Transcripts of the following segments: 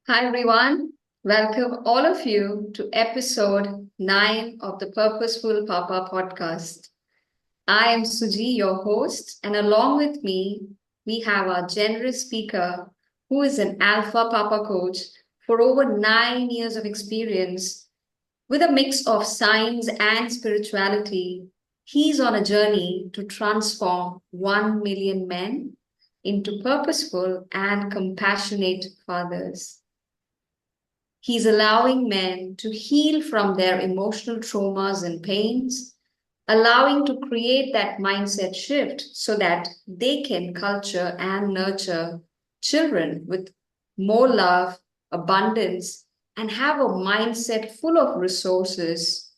Hi, everyone. Welcome all of you to episode 9 of the Purposeful Papa Podcast. I am Suji, your host, and along with me, we have our generous speaker who is an Alpha Papa coach for over 9 years of experience with a mix of science and spirituality. He's on a journey to transform 1 million men into purposeful and compassionate fathers. He's allowing men to heal from their emotional traumas and pains, allowing to create that mindset shift so that they can culture and nurture children with more love, abundance, and have a mindset full of resources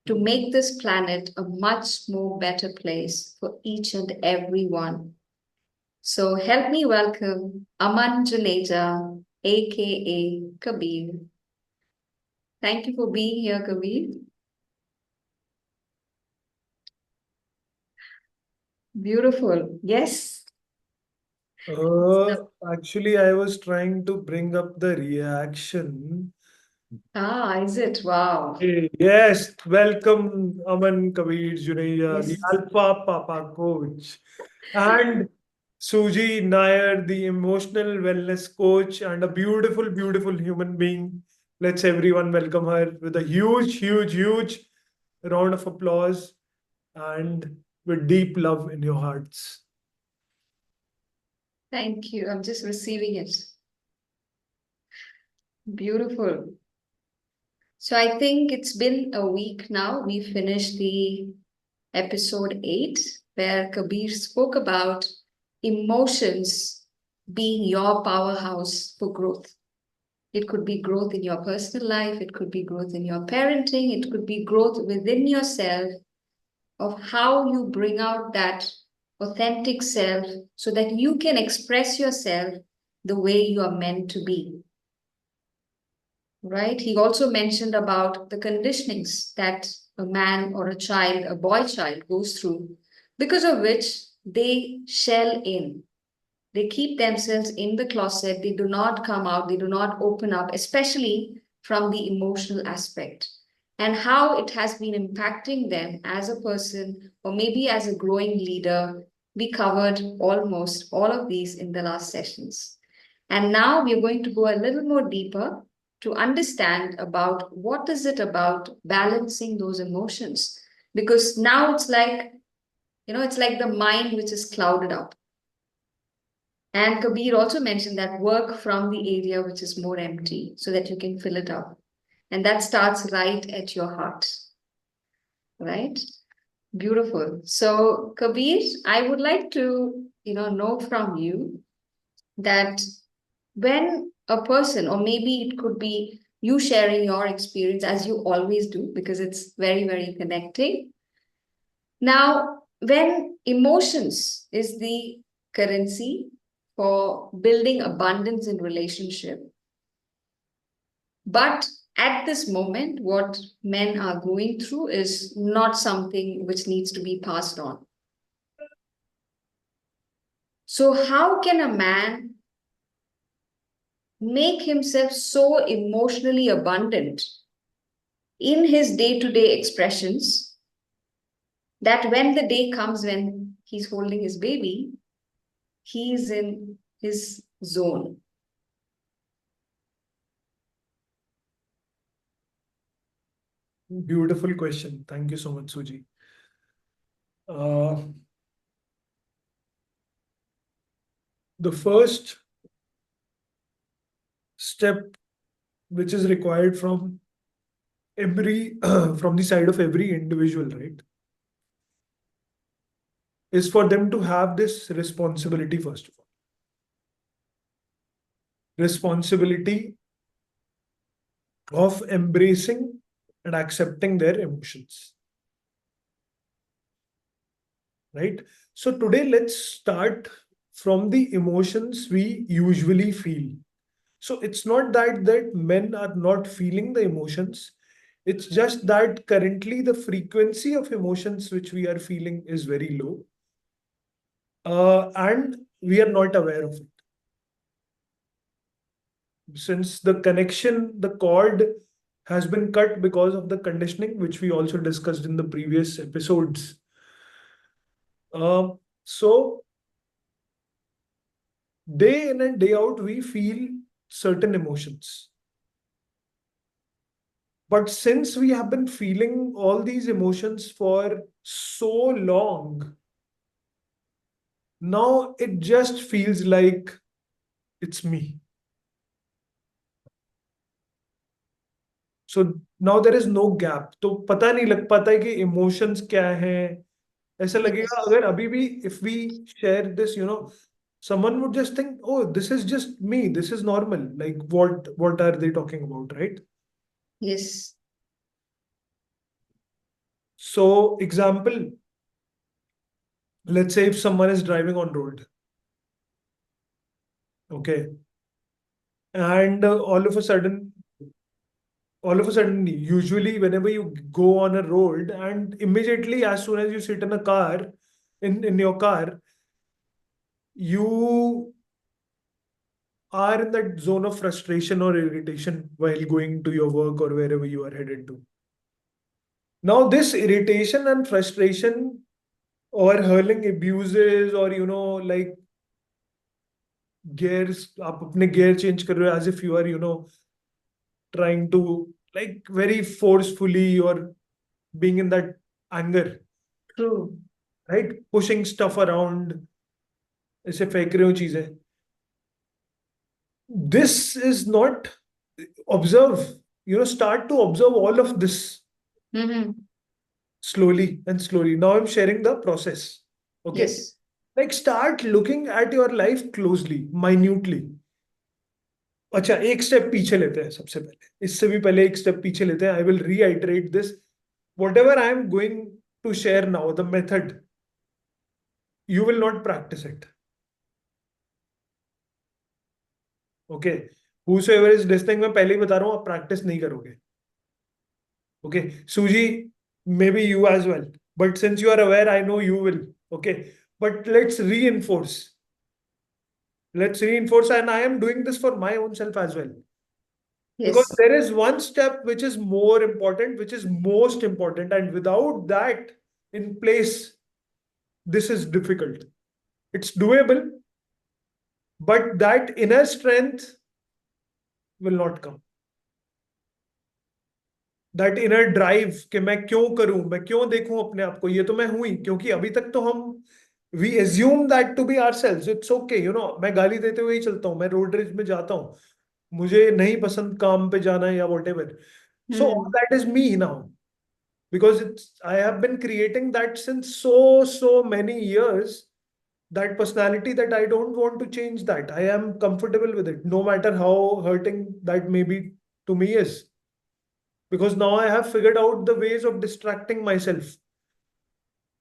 to make this planet a much more better place for each and every one. So help me welcome Aman Juneja, aka Kabir. Thank you for being here, Kabir. Beautiful. Yes. Uh, Actually, I was trying to bring up the reaction. Is it? Wow. Yes, welcome Aman Kabir Juneja, the Yes. Alpha Papa coach, and Suji Nair, the emotional wellness coach, and a beautiful, beautiful human being. Let's everyone welcome her with a huge, huge, huge round of applause and with deep love in your hearts. Thank you. I'm just receiving it. Beautiful. So I think it's been a week now. We finished the episode 8, where Kabir spoke about emotions being your powerhouse for growth. It could be growth in your personal life, it could be growth in your parenting, it could be growth within yourself of how you bring out that authentic self so that you can express yourself the way you are meant to be. Right? He also mentioned about the conditionings that a man or a child, a boy child, goes through, because of which they shell in. They keep themselves in the closet, they do not come out, they do not open up, especially from the emotional aspect, and how it has been impacting them as a person or maybe as a growing leader. We covered almost all of these in the last sessions. And now we're going to go a little more deeper to understand about what is it about balancing those emotions. Because now it's like, it's like the mind which is clouded up. And Kabir also mentioned that work from the area which is more empty so that you can fill it up. And that starts right at your heart, right? Beautiful. So, Kabir, I would like to, know from you that when a person, or maybe it could be you sharing your experience as you always do, because it's very, very connecting. Now, when emotions is the currency for building abundance in relationship, but at this moment, what men are going through is not something which needs to be passed on. So, how can a man make himself so emotionally abundant in his day to day expressions that when the day comes when he's holding his baby, he's in his zone? Beautiful question. Thank you so much, Suji. Uh, the first step which is required from every from the side of every individual, right, is for them to have this responsibility. First of all, responsibility of embracing and accepting their emotions, right? So today let's start from the emotions we usually feel. So it's not that men are not feeling the emotions. It's just that currently the frequency of emotions which we are feeling is very low, and we are not aware of it. since the connection, the cord has been cut because of the conditioning, which we also discussed in the previous episodes. So, day in and day out, we feel certain emotions. But since we have been feeling all these emotions for so long, now it just feels like it's me. So now there is no gap. तो पता नहीं लग पाता है कि emotions क्या हैं. ऐसा लगेगा Yes. अगर अभी भी if we share this, someone would just think, oh, this is just me. This is normal. Like what are they talking about, right? Yes. So example, let's say if someone is driving on road, okay, and all of a sudden, usually whenever you go on a road and immediately as soon as you sit in a car, in your car, you are in that zone of frustration or irritation while going to your work or wherever you are headed to. Now, this irritation and frustration or hurling abuses or like gears, आप अपने gear change कर रहे हो as if you are trying to like very forcefully or being in that anger, True. right? Pushing stuff around, ऐसे फेंक रहे हो चीजें. This is not observe. Start to observe all of this Mm-hmm. slowly and slowly. Now I'm sharing the process. Okay. Yes. Like start looking at your life closely, minutely. अच्छा एक step पीछे लेते हैं सबसे पहले, इससे भी पहले एक स्टेप पीछे लेते हैं. I will reiterate this. Whatever I am going to share now, the method, you will not practise it. Okay, whosoever is listening, मैं पहले ही बता रहा हूँ, आप प्रैक्टिस नहीं करोगे. Okay Suji, maybe you as well, but since you are aware I know you will. Okay, but let's reinforce and I am doing this for my own self as well, because Yes. there is one step which is more important, which is most important, and without that in place, this is difficult. It's doable, but that inner strength will not come. That inner drive कि मैं क्यों करूं, मैं क्यों देखूं अपने आप को, ये तो मैं हूं ही, क्योंकि अभी तक तो हम we assume that to be ourselves. It's okay, मैं गाली देते हुए ही चलता हूँ, मैं रोड रेज में जाता हूँ, मुझे नहीं पसंद काम पे जाना या whatever. So all Mm. that is me now, because I have been creating that since so many years, that personality, that I don't want to change that. I am comfortable with it, no matter how hurting that may be to me is, because now I have figured out the ways of distracting myself,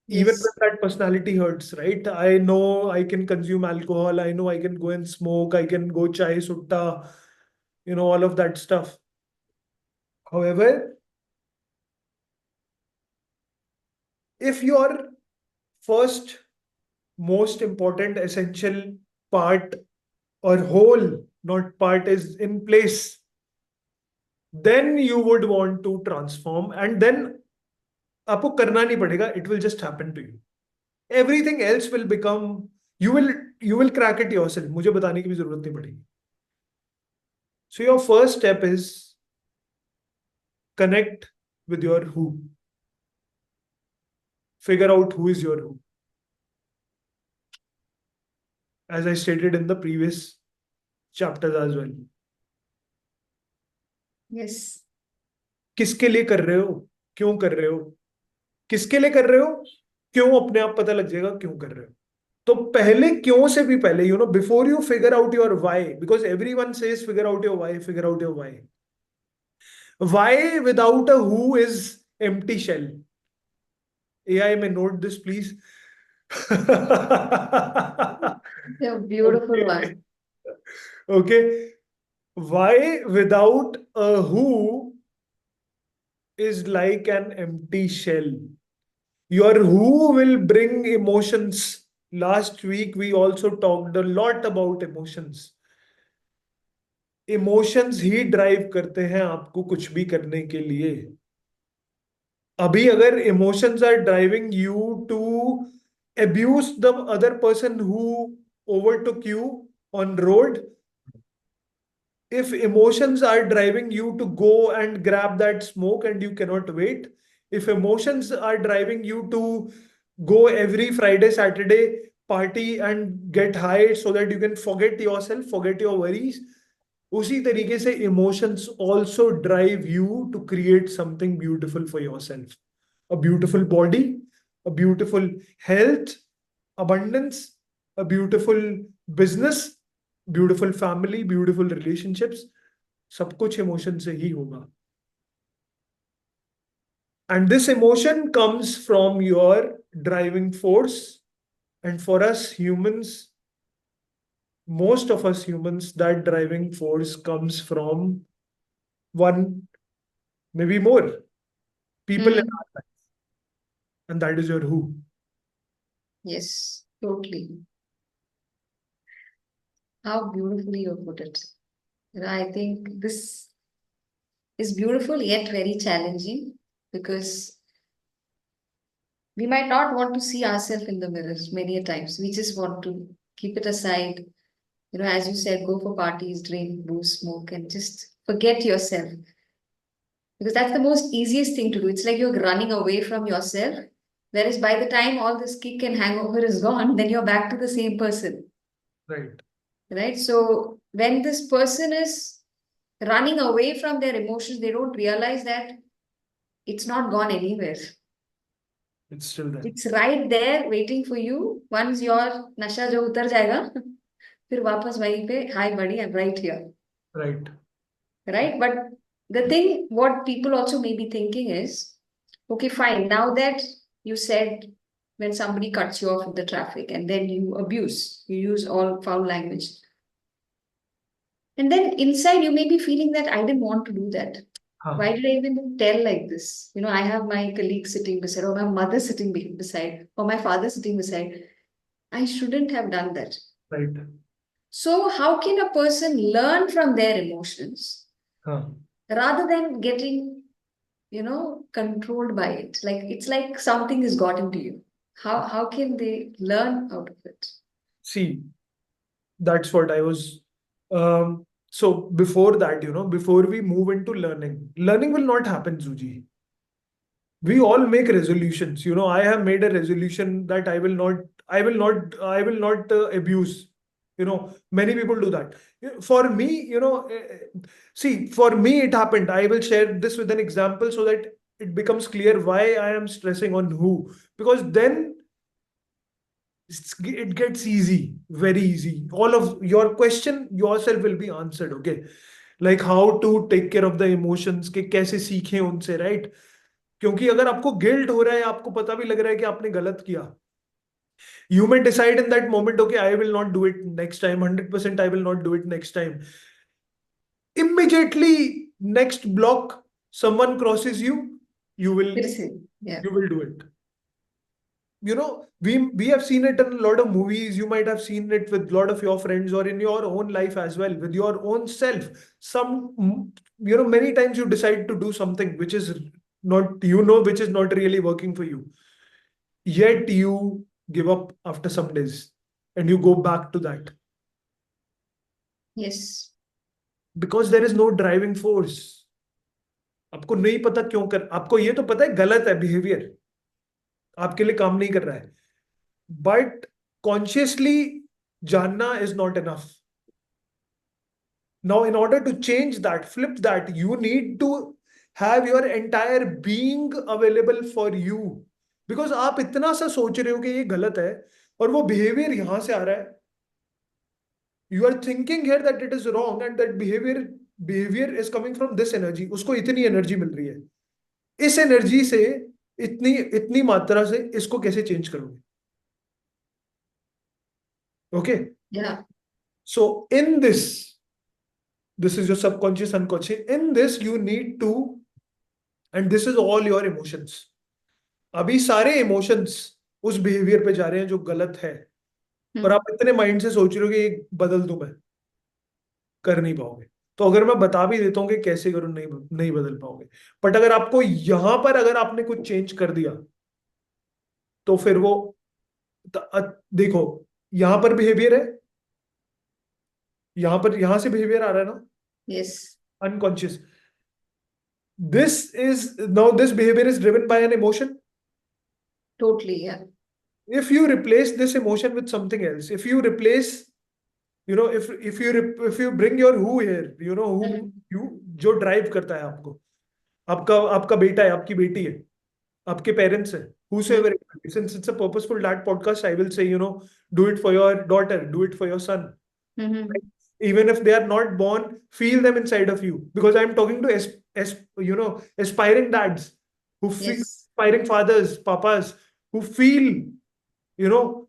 even when Yes. that personality hurts, right? I know I can consume alcohol, I know I can go and smoke, I can go chai sutta, all of that stuff. However, if your first most important essential part or whole, not part, is in place, then you would want to transform, and then आपको करना नहीं पड़ेगा, it will just happen to you. Everything else will become, you will you will crack it yourself. मुझे बताने की भी जरूरत नहीं पड़ेगी. So your first step is connect with your who. Figure out who is your who. As I stated in the previous chapters as well. Yes. किसके लिए कर रहे हो, क्यों कर रहे हो, किसके लिए कर रहे हो, क्यों, अपने आप पता लग जाएगा क्यों कर रहे हो. तो पहले क्यों से भी पहले, before you figure out your why, because everyone says figure out your why, figure out your why. Why without a who is empty shell. AI may note this, please. A beautiful Okay. one. Okay. Why without a who is like an empty shell. Your who will bring emotions. Last week, we also talked a lot about emotions. Emotions he drive करते हैं आपको कुछ भी करने के लिए। अभी अगर emotions are driving you to abuse the other person who overtook you on road, if emotions are driving you to go and grab that smoke and you cannot wait, if emotions are driving you to go every Friday, Saturday, party and get high so that you can forget yourself, forget your worries, उसी तरीके से emotions also drive you to create something beautiful for yourself. A beautiful body, a beautiful health, abundance, a beautiful business, beautiful family, beautiful relationships, सब कुछ emotion से ही होगा। And this emotion comes from your driving force. And for us humans, most of us humans, that driving force comes from one, maybe more people in Hmm. our life, and that is your who. Yes, totally. How beautifully you put it. I think this is beautiful yet very challenging because we might not want to see ourselves in the mirrors many a times. We just want to keep it aside. As you said, go for parties, drink, booze, smoke, and just forget yourself. Because that's the most easiest thing to do. It's like you're running away from yourself. Whereas by the time all this kick and hangover is gone, then you're back to the same person. Right. Right? So when this person is running away from their emotions, they don't realize that it's not gone anywhere. It's still there. It's right there waiting for you. Once your nasha jo utar jayega, फिर वापस वहीं पे, hi buddy, I'm right here. Right. Right? But the thing, what people also may be thinking is, okay, fine. Now that you said when somebody cuts you off in the traffic and then you abuse, you use all foul language. And then inside you may be feeling that I didn't want to do that. Why did I even tell like this? I have my colleague sitting beside, or my mother sitting beside, or my father sitting beside. I shouldn't have done that. Right. So, how can a person learn from their emotions rather than getting, controlled by it? Like it's like something has got into you. How can they learn out of it? See, that's what I was. So before that, before we move into learning will not happen, Suji. We all make resolutions. I have made a resolution that I will not abuse. Many people do that. For me, see, for me, it happened. I will share this with an example so that it becomes clear why I am stressing on who. Because then it gets easy, very easy. All of your question yourself will be answered. Okay, like how to take care of the emotions, के कैसे सीखें उनसे, right? क्योंकि अगर आपको guilt हो रहा है, आपको पता भी लग रहा है कि आपने गलत किया, you may decide in that moment, okay, I will not do it next time, 100% I will not do it next time. Immediately next block someone crosses you, you will Yeah. do it. We have seen it in a lot of movies. You might have seen it with a lot of your friends or in your own life as well, with your own self. Many times you decide to do something which is not, which is not really working for you. Yet you give up after some days and you go back to that. Yes. Because there is no driving force. आपको नहीं पता क्यों आपको ये तो पता है गलत है बिहेवियर, आपके लिए काम नहीं कर रहा है, बट कॉन्शियसली जानना is not enough. Now, in order to change that, flip that, you need to have your entire being available for you. Because आप इतना सा सोच रहे हो कि ये गलत है और वो बिहेवियर यहां से आ रहा है. You are thinking here that it is wrong and that behavior is coming from this energy. उसको इतनी एनर्जी मिल रही है. इस एनर्जी से इतनी इतनी मात्रा से इसको कैसे चेंज करोगे? Okay? Yeah. So in this is your subconscious, unconscious. In this you need to, and this is all your emotions. अभी सारे इमोशंस उस बिहेवियर पे जा रहे हैं जो गलत है, और आप इतने माइंड से सोच रहे हो कि ये बदल दूं, मैं कर नहीं पाओगे. तो अगर मैं बता भी देता हूँ कि कैसे करो, नहीं नहीं बदल पाओगे। बट अगर आपको यहां पर अगर आपने कुछ चेंज कर दिया, तो फिर वो देखो, यहां पर बिहेवियर है, यहां से बिहेवियर आ रहा है ना, yes, unconscious. This behavior is driven by an emotion. Totally या। If you replace this emotion with something else, if you replace, if you bring your who here, who you, जो drive करता है आपको, आपका आपका बेटा है, आपकी बेटी है, आपके पेरेंट्स है, whosoever it may be. Since it's a purposeful dad podcast, I will say, do it for your daughter, do it for your son. Even if they are not born, feel them inside of you. Because I'm talking to aspiring dads, who feel, yes, aspiring fathers, papas, who feel, you know,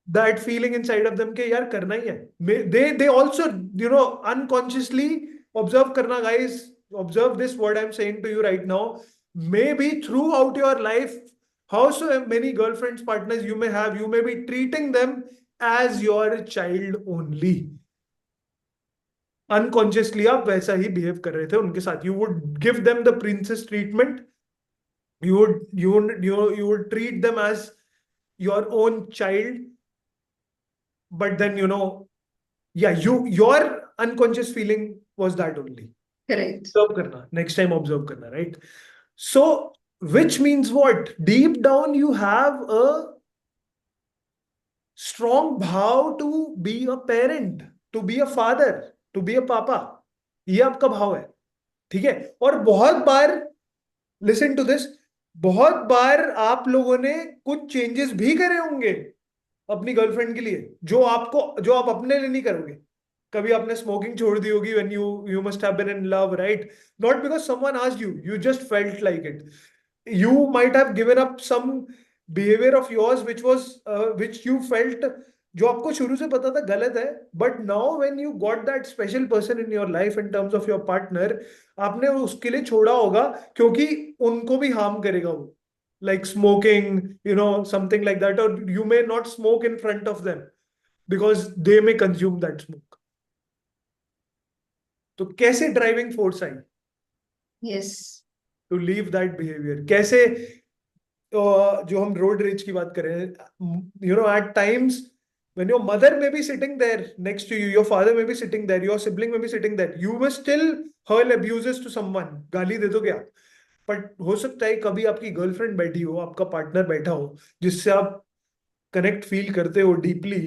that feeling inside of them के यार करना ही है. They also, unconsciously observe करना, guys. Observe this what I'm saying to you right now. Maybe throughout your life, how so many girlfriends, partners you may have, you may be treating them as your child only. Unconsciously आप वैसा ही behave कर रहे थे उनके साथ. You would give them the princess treatment. You would treat them as your own child. But then, yeah, your unconscious feeling was that only. Correct, Observe करना, next time observe करना, right? So which means what? Deep down you have a strong भाव to be a parent, to be a father, to be a papa. ये आपका भाव है, ठीक है. और बहुत बार, लिसन टू दिस, बहुत बार आप लोगों ने कुछ चेंजेस भी करे होंगे अपनी गर्लफ्रेंड के लिए, जो आप अपने लिए नहीं करोगे. कभी आपने स्मोकिंग छोड़ दी होगी when you must have been in love, right? Not because someone asked you, you just felt like it. You might have given up some behavior of yours which you felt, जो आपको शुरू से पता था गलत है. But now when you got that special person in your life in terms of your partner, आपने उसके लिए छोड़ा होगा क्योंकि उनको भी हार्म करेगा वो, like smoking, something like that, or you may not smoke in front of them because they may consume that smoke. तो कैसे driving force I yes, to leave that behaviour? कैसे, जो हम रोड रेज की बात करें, at times when your mother may be sitting there next to you, your father may be sitting there, your sibling may be sitting there, you may still hurl abuses to someone. गाली दे दोगे आप. But हो सकता है कभी आपकी girlfriend बैठी हो, आपका पार्टनर बैठा हो, जिससे आप कनेक्ट फील करते हो डीपली,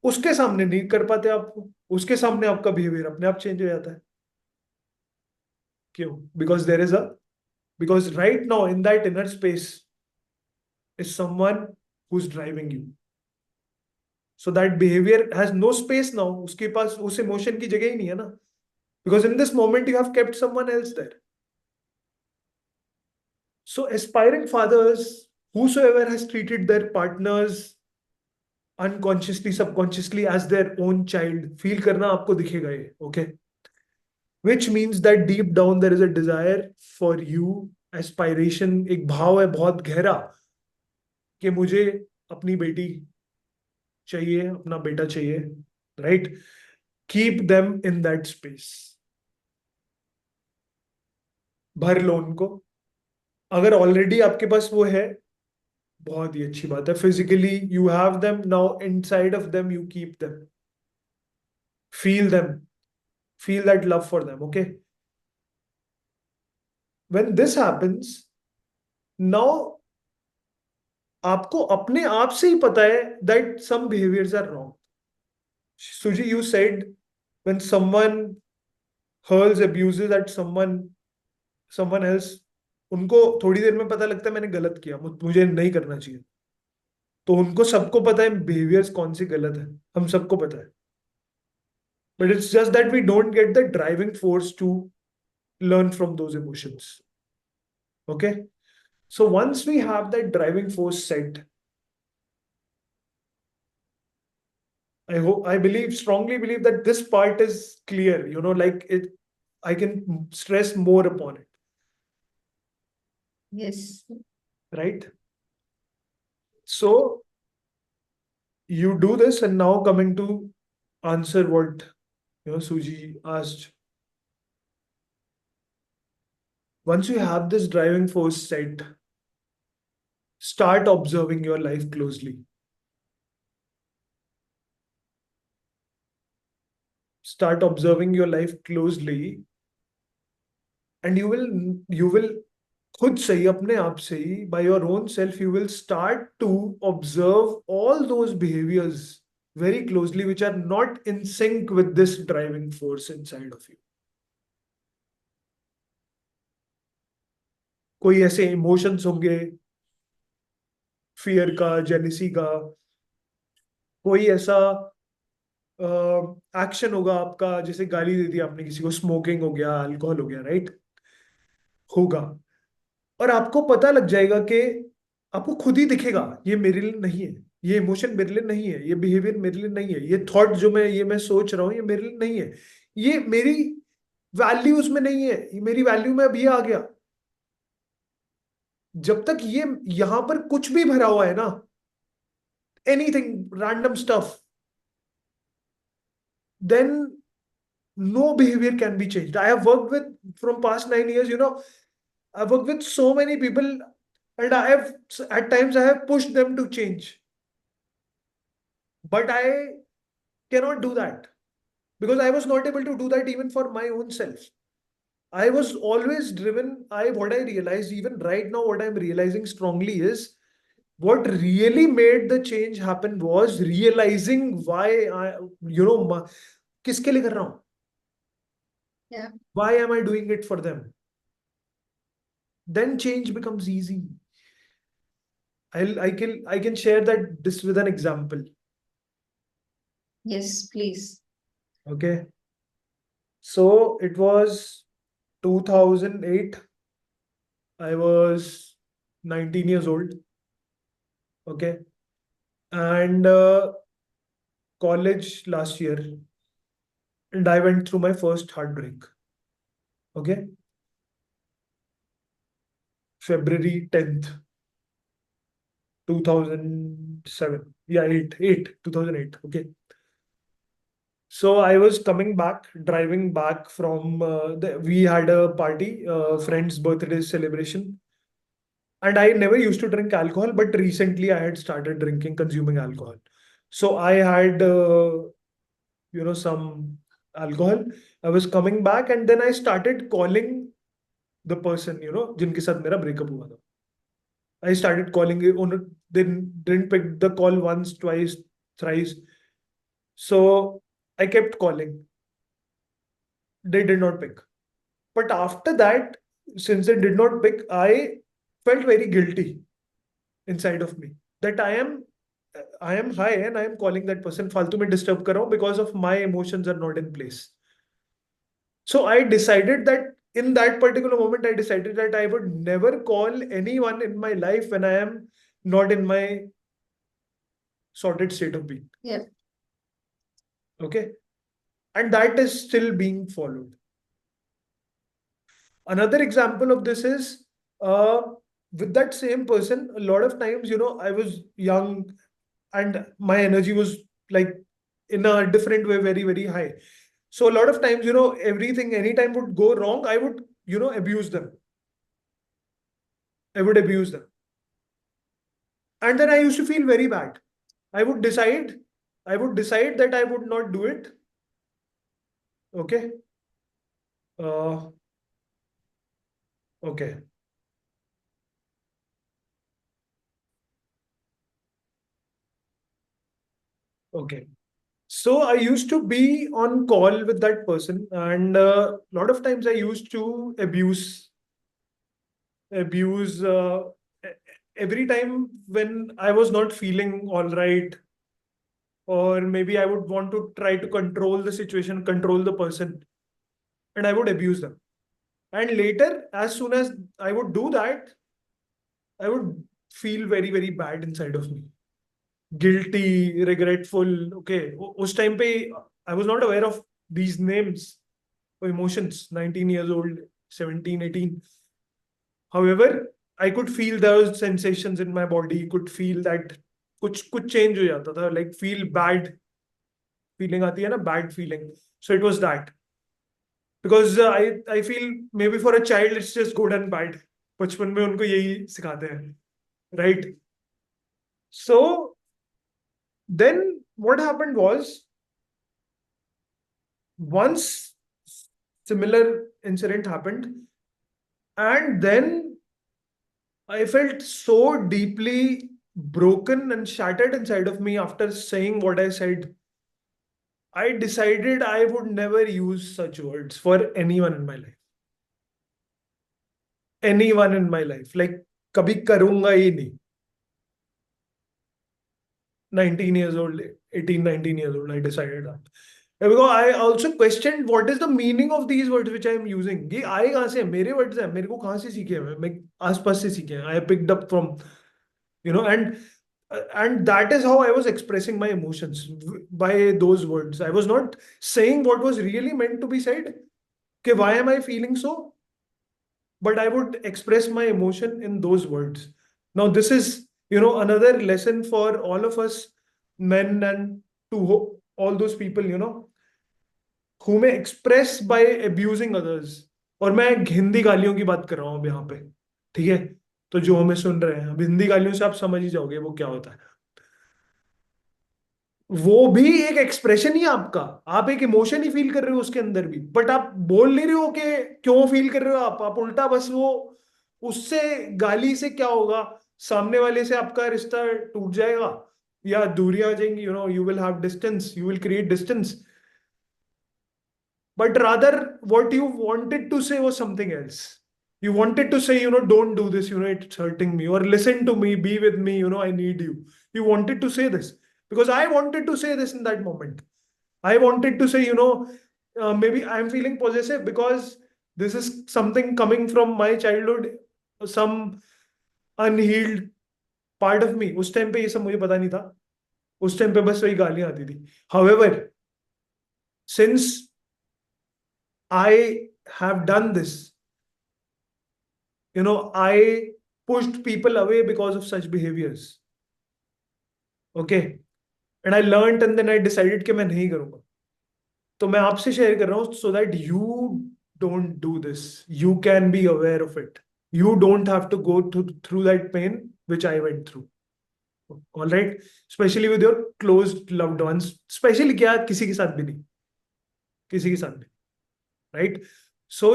उसके सामने नहीं कर पाते आप. उसके सामने आपका बिहेवियर अपने आप चेंज हो जाता है. क्यों? Because right now in that inner space is someone who's driving you. So that behavior has no space now. उसके पास उस emotion की जगह ही नहीं है ना. Because in this moment you have kept someone else there. So aspiring fathers, whosoever has treated their partners unconsciously, subconsciously as their own child, feel करना आपको दिखेगा ये, okay? Which means that deep down there is a desire for you, aspiration, एक भाव है बहुत गहरा कि मुझे अपनी बेटी चाहिए, अपना बेटा चाहिए, right? Keep them in that space. भर लो उनको. अगर ऑलरेडी आपके पास वो है, बहुत ही अच्छी बात है. Physically you have them now, inside of them you keep them. Feel them, feel that love for them, okay? When this happens, now आपको अपने आप से ही पता है that some behaviours are wrong. Suji, you said when someone hurls abuses at someone else, उनको थोड़ी देर में पता लगता है मैंने गलत किया, मुझे नहीं करना चाहिए. तो उनको सबको पता है बिहेवियर्स कौन सी गलत है, हम सबको पता है. But it's just that we don't get the driving force to learn from those emotions. Okay? So once we have that driving force set, strongly believe that this part is clear, like it, I can stress more upon it, yes, right? So you do this, and now coming to answer what Suji asked Once you have this driving force set, start observing your life closely. Start observing your life closely, and you will खुद से ही अपने आप से ही by your own self you will start to observe all those behaviors very closely which are not in sync with this driving force inside of you. कोई ऐसे emotions होंगे, fear का, jealousy का, कोई ऐसा एक्शन होगा आपका, जैसे गाली दे दी आपने किसी को, स्मोकिंग हो गया, अल्कोहल हो गया, राइट, होगा। और आपको पता लग जाएगा कि आपको खुद ही दिखेगा ये मेरे लिए नहीं है, ये इमोशन मेरे लिए नहीं है, ये बिहेवियर मेरे लिए नहीं है, ये थॉट जो मैं सोच रहा हूँ ये मेरे लिए नहीं है, ये मेरी वैल्यूज में नहीं है, ये मेरी वैल्यू में अब ये आ गया। जब तक ये यहां पर कुछ भी भरा हुआ है ना, anything random stuff, then no behavior can be changed. I have worked with, from past 9 years, I've worked with so many people, and I have, at times I have pushed them to change, but I cannot do that because I was not able to do that even for my own self. I was always driven. What I realized, even right now, what I'm realizing strongly is what really made the change happen was realizing why किसके लिए कर रहा हूं? Yeah. Why am I doing it for them? Then change becomes easy. I can share that this with an example. Yes, please. Okay. So it was 2008. I was 19 years old. Okay. And college last year. And I went through my first heartbreak. Okay. February 10th, 2007. Yeah, 2008. Okay. So I was coming back, driving back from, we had a party, friend's birthday celebration. And I never used to drink alcohol, but recently I had started consuming alcohol. So I had, some alcohol. I was coming back and then I started calling the person, जिनके साथ मेरा breakup हुआ था. I started calling it, they didn't pick the call once, twice, thrice. So I kept calling. They did not pick. But after that, since they did not pick, I felt very guilty inside of me that I am high and I am calling that person, फालतू में disturb कर रहा हूँ because of my emotions are not in place. So I decided that in that particular moment, I decided that I would never call anyone in my life when I am not in my sorted state of being. Yeah. Okay. And that is still being followed. Another example of this is with that same person, a lot of times, I was young and my energy was like in a different way, very, very high. So a lot of times, everything, anytime would go wrong, I would, abuse them. I would abuse them. And then I used to feel very bad. I would decide that I would not do it. Okay. Okay. Okay. So I used to be on call with that person, and a lot of times I used to abuse every time when I was not feeling all right, or maybe I would want to try to control the situation, control the person, and I would abuse them. And later, as soon as I would do that, I would feel very, very bad inside of me. Guilty, regretful. Okay. उस time पे I was not aware of these names or emotions. 19 years old, 17, 18. However, I could feel those sensations in my body. Could feel that कुछ change हो जाता था. Like feel bad feeling आती है ना, bad feeling. So it was that. Because I feel maybe for a child it's just good and bad. बचपन में उनको यही सिखाते हैं, right? So then what happened was, once similar incident happened, and then I felt so deeply broken and shattered inside of me after saying what I said. I decided I would never use such words for anyone in my life. Anyone in my life. Like, कभी करूंगा ही नहीं. 19 years old, 18, 19 years old, I decided that. Because I also questioned what is the meaning of these words which I am using. ये आए कहाँ से? मेरे words हैं. मेरे को कहाँ से सीखे हैं? मैं आसपास से सीखे हैं. I picked up from, and that is how I was expressing my emotions by those words. I was not saying what was really meant to be said. Okay, why am I feeling so? But I would express my emotion in those words. Now, this is, another lesson for all of us men, and to all those people, who may express by abusing others. और मैं हिंदी गालियों की बात कर रहा हूँ अब यहाँ पे, ठीक है? तो जो हमें सुन रहे हैं, अब हिंदी गालियों से आप समझ ही जाओगे वो क्या होता है. वो भी एक एक्सप्रेशन ही है आपका. आप एक इमोशन ही फील कर रहे हो उसके अंदर भी, बट आप बोल नहीं रहे हो कि क्यों फील कर रहे हो. आप उल्टा बस वो, उससे गाली से क्या होगा? सामने वाले से आपका रिश्ता टूट जाएगा या दूरियां आ जाएंगी. You will have distance, you will create distance. But rather, what you wanted to say was something else. You wanted to say, don't do this, it's hurting me, or listen to me, be with me, I need you. You wanted to say this because I wanted to say this in that moment. I wanted to say, maybe I'm feeling possessive because this is something coming from my childhood, some unhealed part of me. उस time पे ये सब मुझे पता नहीं था. उस time पे बस वही गालियां आती थी. However, since I have done this, I pushed people away because of such behaviors. Okay. And I learned, and then I decided कि मैं नहीं करूंगा. तो मैं आपसे शेयर कर रहा हूं so that you don't do this. You can be aware of it. You don't have to go through that pain which I went through. All right. Especially with your closed loved ones. Especially क्या किसी के साथ भी नहीं. किसी के साथ भी. Right. So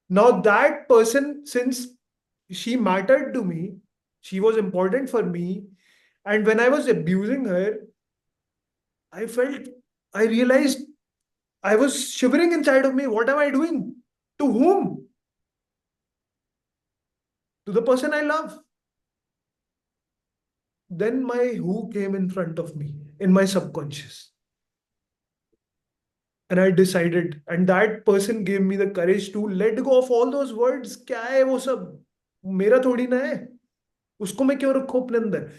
now that person, since she mattered to me, she was important for me, and when I was abusing her, I realized I was shivering inside of me. What am I doing? To whom? To the person I love. Then my who came in front of me in my subconscious. And I decided, and that person gave me the courage to let go of all those words. क्या है वो सब? मेरा थोड़ी ना है. उसको मैं क्यों रखूं अपने अंदर?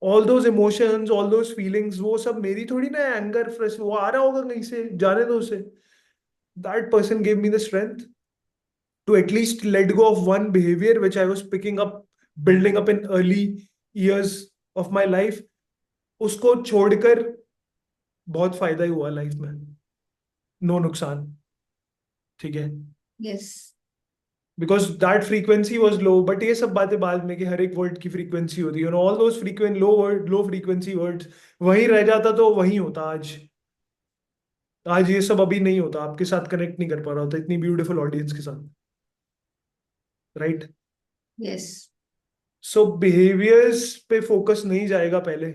All those emotions, all those feelings, वो सब मेरी थोड़ी ना है. Anger, frustration, वो आ रहा होगा कहीं से. जाने दो उसे. That person gave me the strength to at least let go of one behavior which I was picking up, building up in early years of my life. उसको छोड़कर बहुत फायदा ही हुआ लाइफ में. नो नुकसान. ठीक है. Yes. Because that frequency was low. But ये सब बातें बाद में कि हर एक वर्ड की फ्रीक्वेंसी होती है. All those low frequency words वहीं रह जाता तो वहीं होता आज. आज ये सब अभी नहीं होता. आपके साथ कनेक्ट नहीं कर पा रहा होता इतनी ब्यूटीफुल ऑडियंस के साथ. राइट. Yes. सो बिहेवियर्स पे फोकस नहीं जाएगा. पहले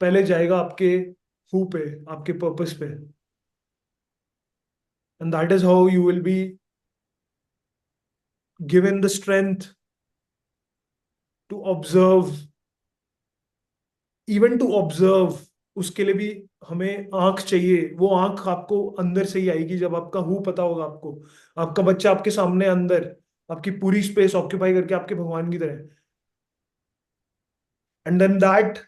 पहले जाएगा आपके हु पे, आपके पर्पस पे. And that is how you will be given the strength to observe, even to observe. उसके लिए भी हमें आंख चाहिए. वो आंख आपको अंदर से ही आएगी जब आपका हु पता होगा आपको. आपका बच्चा आपके सामने अंदर आपकी पूरी स्पेस ऑक्यूपाई करके आपके भगवान की तरह. And then that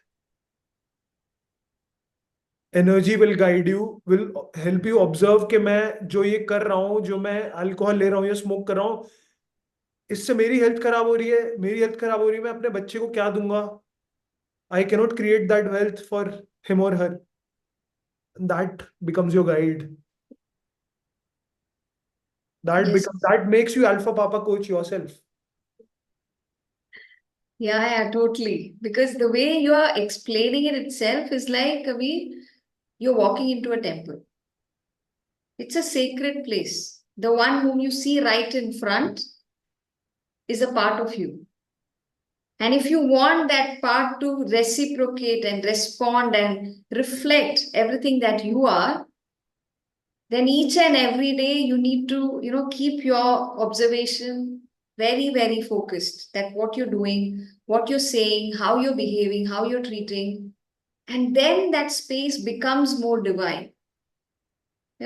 energy will guide you, will help you observe कि मैं जो ये कर रहा हूँ, जो मैं अल्कोहल ले रहा हूँ या स्मोक कर रहा हूँ, इससे मेरी हेल्थ खराब हो रही है. मेरी हेल्थ खराब हो रही है, मैं अपने बच्चे को क्या दूंगा? I cannot create that wealth for him or her. That becomes your guide. Yes. That makes you alpha papa coach yourself. Yeah, totally. Because the way you are explaining it itself is like, Kabir, you're walking into a temple. It's a sacred place. The one whom you see right in front is a part of you. And if you want that part to reciprocate and respond and reflect everything that you are, then each and every day you need to, keep your observation very, very focused that what you're doing, what you're saying, how you're behaving, how you're treating. And then that space becomes more divine.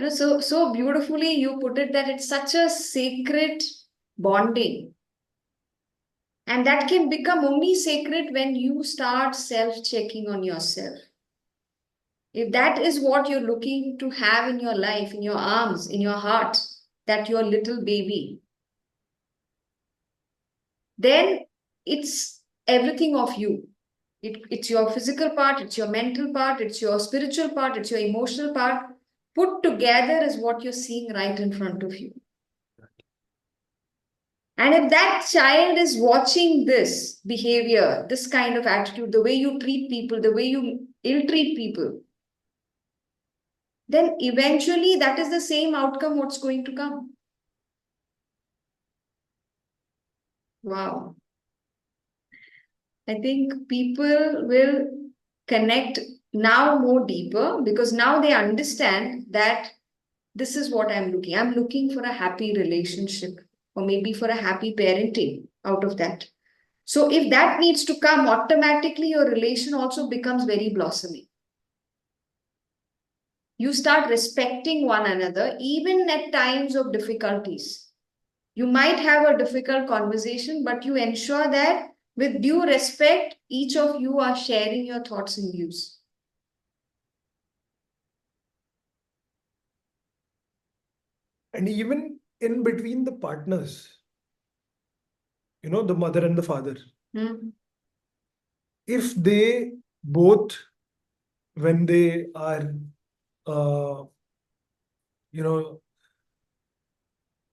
So beautifully you put it that it's such a sacred bonding. And that can become only sacred when you start self checking on yourself. If that is what you're looking to have in your life, in your arms, in your heart, that your little baby, then it's everything of you. It's your physical part, it's your mental part, it's your spiritual part, it's your emotional part. Put together is what you're seeing right in front of you. And if that child is watching this behavior, this kind of attitude, the way you treat people, the way you ill treat people, then eventually that is the same outcome what's going to come. Wow. I think people will connect now more deeper because now they understand that this is what I'm looking. I'm looking for a happy relationship or maybe for a happy parenting out of that. So if that needs to come, automatically your relation also becomes very blossoming. You start respecting one another even at times of difficulties. You might have a difficult conversation, but you ensure that with due respect, each of you are sharing your thoughts and views. And even in between the partners, the mother and the father, if they both, when they are, uh, you know,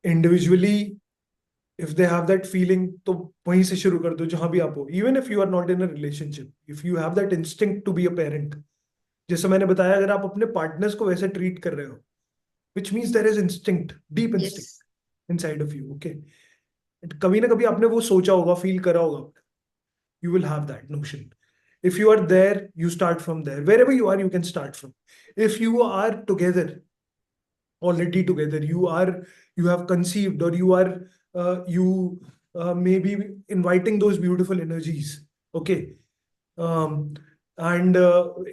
individually, if they have that feeling, तो वहीं से शुरू कर दो जहां भी आप हो. Even if you are not in a relationship, if you have that instinct to be a parent, जैसे मैंने बताया, अगर आप अपने partners को वैसे treat कर रहे हो, which means there is instinct, deep instinct Yes. inside of you. Okay, कभी ना कभी आपने वो सोचा होगा, feel करा होगा. You will have that notion. If you are there, you start from there. Wherever you are, you can start from. If you are together, already together, you have conceived, or you may be inviting those beautiful energies. Okay, um, and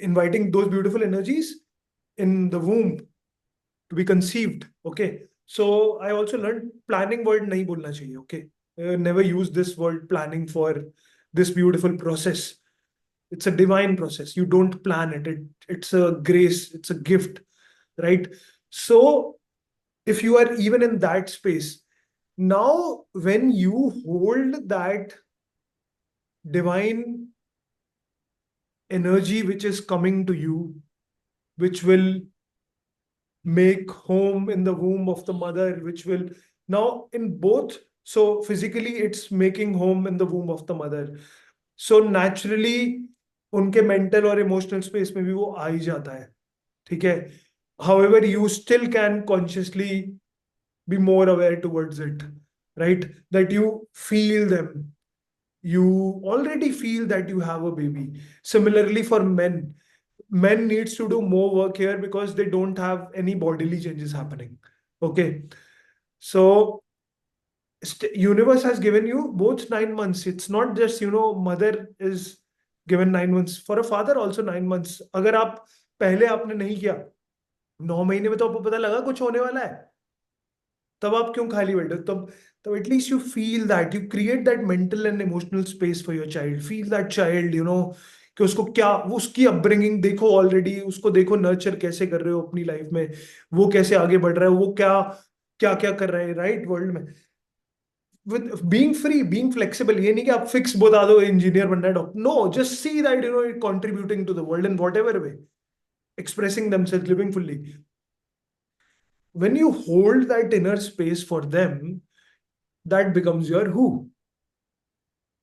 inviting those beautiful energies in the womb to be conceived. Okay, so I also learned planning word nahi bolna chahiye. Okay, never use this word planning for this beautiful process. It's a divine process. You don't plan it's a grace, it's a gift, right? So if you are even in that space, now when you hold that divine energy which is coming to you, which will make home in the womb of the mother, which will now in both, so physically it's making home in the womb of the mother, so naturally उनके mental और emotional space में भी वो आ ही जाता है. ठीक है. However, you still can consciously be more aware towards it, right? That you feel them. You already feel that you have a baby. Similarly, for men needs to do more work here because they don't have any bodily changes happening. Okay. So universe has given you both 9 months. It's not just, mother is given 9 months. For a father also 9 months. अगर आप पहले आपने नहीं किया, 9 महीने में तो आपको पता लगा कुछ होने वाला है, तब आप क्यों खाली बैठे हो? तब at least you feel that, you create that mental and emotional space for your child. Feel that child, कि उसको क्या, वो उसकी अपब्रिंगिंग देखो, ऑलरेडी उसको देखो नर्चर कैसे कर रहे हो अपनी लाइफ में, वो कैसे आगे बढ़ रहा है, वो क्या क्या क्या कर रहे हैं राइट वर्ल्ड में. With being free, being flexible. ये नहीं कि आप फिक्स बता दो इंजीनियर बनना है, doctor. No, just see that it contributing to the world in whatever way, expressing themselves, living fully. when you hold that inner space for them, that becomes your who.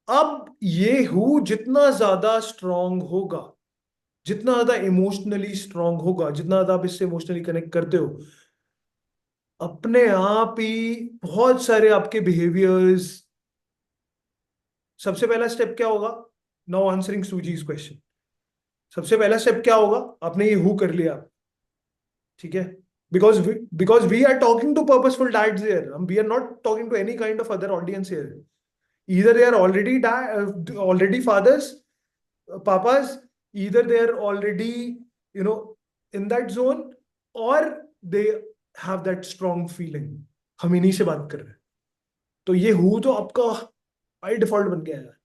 अब ये who जितना ज्यादा strong होगा, जितना ज्यादा emotionally strong होगा, जितना ज्यादा आप इससे इमोशनली कनेक्ट करते हो, अपने आप ही बहुत सारे आपके बिहेवियर्स। सबसे पहला स्टेप क्या होगा? Now answering Susie's question. सबसे पहला स्टेप क्या होगा? आपने ये हु कर लिया, ठीक है? Because we are talking to purposeful dads here. We are not talking to any kind of other audience here. Either they are already fathers, papas, either they are already, in that zone, or they have that strong feeling. हम इन्हीं से बात कर रहे हैं। तो ये who तो आपका बाय डिफॉल्ट बन गया है।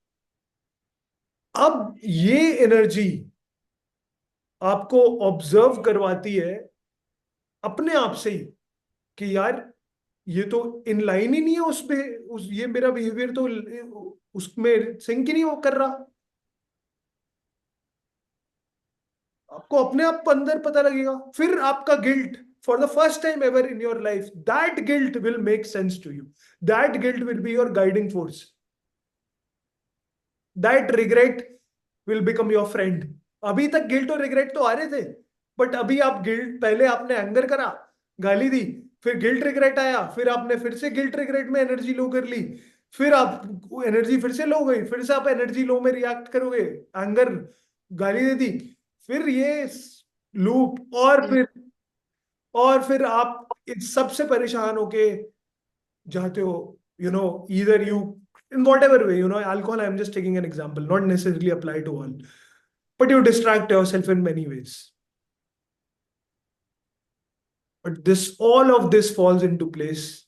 अब ये एनर्जी आपको ऑब्जर्व करवाती है अपने आप से ही कि यार ये तो इन लाइन ही नहीं है ये मेरा बिहेवियर तो उसमें सिंक ही नहीं हो कर रहा। आपको अपने आप अंदर पता लगेगा। फिर आपका guilt, for the first time ever in your life, that guilt will make sense to you. That guilt will be your guiding force. That regret will become your friend. अभी तक गिल्ट और रिग्रेट तो आ रहे थे, but अभी आप guilt, पहले आपने एंगर करा, गाली दी, फिर गिल्ट रिग्रेट आया, फिर आपने फिर से गिल्ट रिग्रेट में एनर्जी लो कर ली, फिर आप एनर्जी फिर से लो गई, फिर से आप एनर्जी लो में रिएक्ट करोगे, एंगर, गाली दे दी, फिर ये लूप, और फिर आप इस सबसे परेशान होके जाते हो, either you, in whatever way, alcohol, I'm just taking an example, not necessarily apply to all, but you distract yourself in many ways. But all of this falls into place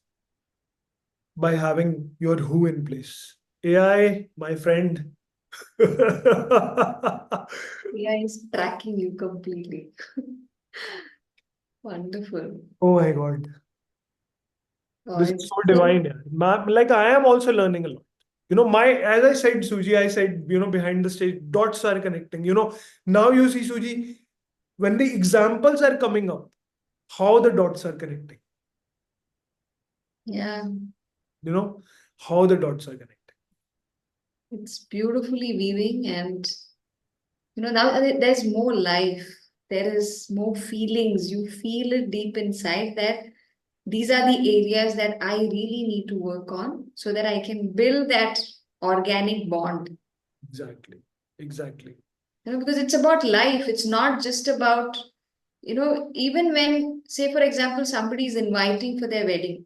by having your who in place. AI, my friend. AI is tracking you completely. Wonderful. Oh my God. Oh, This is so divine. Yeah. Like I am also learning a lot. As I said, Suji, I said, behind the stage, dots are connecting. Now you see, Suji, when the examples are coming up, how the dots are connecting. Yeah. How the dots are connecting. It's beautifully weaving, and now there's more life. There is more feelings. You feel it deep inside that these are the areas that I really need to work on so that I can build that organic bond. Exactly. Because it's about life. It's not just about, even when, say, for example, somebody is inviting for their wedding.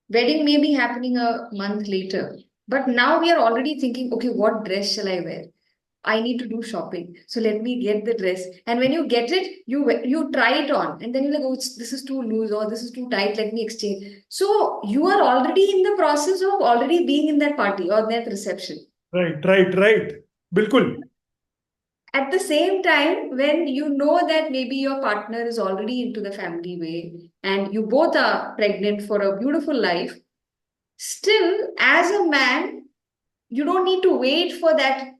Wedding may be happening a month later, but now we are already thinking, okay, what dress shall I wear? I need to do shopping, so let me get the dress. And when you get it, you try it on, and then you're like, oh, this is too loose or this is too tight. Let me exchange. So you are already in the process of already being in that party or that reception. Right. Bilkul. At the same time, when you know that maybe your partner is already into the family way and you both are pregnant for a beautiful life, still, as a man, you don't need to wait for that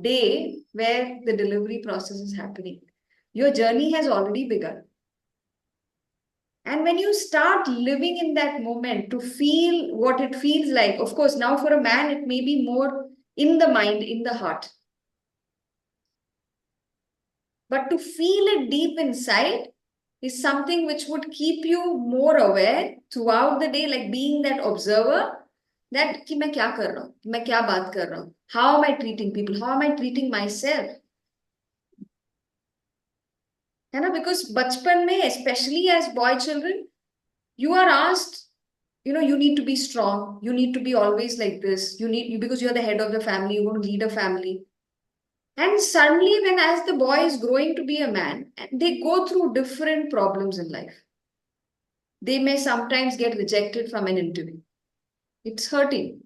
day where the delivery process is happening. Your journey has already begun. And when you start living in that moment to feel what it feels like, of course, now for a man, it may be more in the mind, in the heart. But to feel it deep inside is something which would keep you more aware throughout the day, like being that observer, that कि मैं क्या कर रहा हूँ, मैं क्या बात कर रहा हूँ, how am I treating people, how am I treating myself? है ना? Because बचपन में, especially as boy children, you are asked, you need to be strong, you need to be always like this, because you're the head of the family, you want to lead a family. And suddenly, when as the boy is growing to be a man, they go through different problems in life. They may sometimes get rejected from an interview. It's hurting.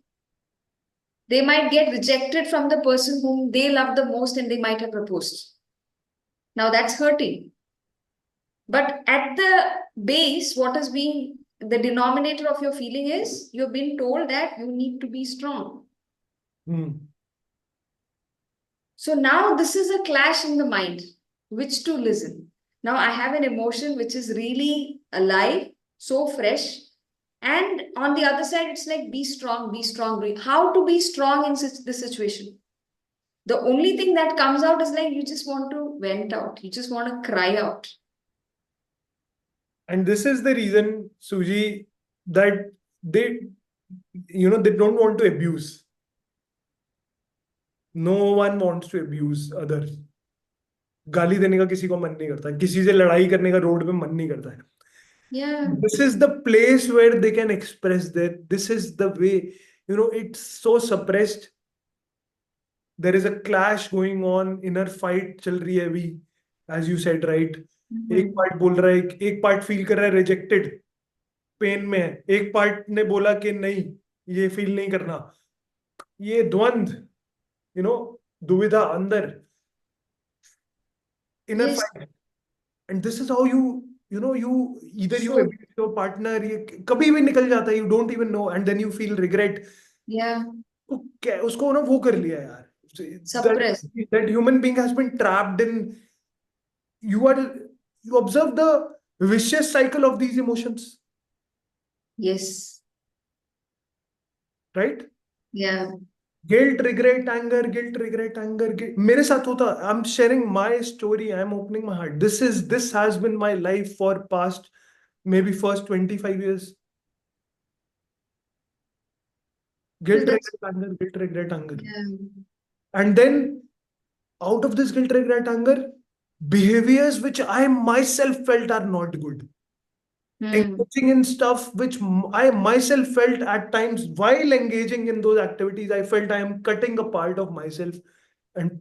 They might get rejected from the person whom they love the most and they might have proposed. Now that's hurting. But at the base, what is being the denominator of your feeling is you've been told that you need to be strong. So now this is a clash in the mind, which to listen. Now I have an emotion which is really alive, so fresh. And on the other side, it's like, be strong, be strong. How to be strong in this situation? The only thing that comes out is like, you just want to vent out. You just want to cry out. And this is the reason, Suji, that they, they don't want to abuse. No one wants to abuse others. गाली देने का किसी को मन नहीं करता है, किसी से लड़ाई करने का रोड पे मन नहीं करता है. Yeah. This is the place where they can express that. This is the way, it's so suppressed. There is a clash going on, inner fight चल रही है अभी, as you said, right? एक पार्ट बोल रहा है, एक पार्ट फील कर रहा है रिजेक्टेड, पेन में है, एक पार्ट ने बोला कि नहीं, ये फील नहीं करना. ये द्वंद्व, दुविधा अंदर, inner Yes. fight. And this is how you either you So, abuse your partner, ये कभी भी निकल जाता है, you don't even know, and then you feel regret. yeah, उसको ना वो कर लिया यार. suppress. That human being has been trapped in. You observe the vicious cycle of these emotions, Yes. right? Yeah. Guilt, regret, anger, guilt, regret, anger. मेरे साथ होता. I'm sharing my story. I'm opening my heart. This has been my life for past maybe first 25 years. Guilt, That's, regret, anger, guilt, regret, anger. yeah. And then out of this guilt, regret, anger, behaviors which I myself felt are not good. Engaging in stuff which I myself felt at times while engaging in those activities, I felt I am cutting a part of myself, and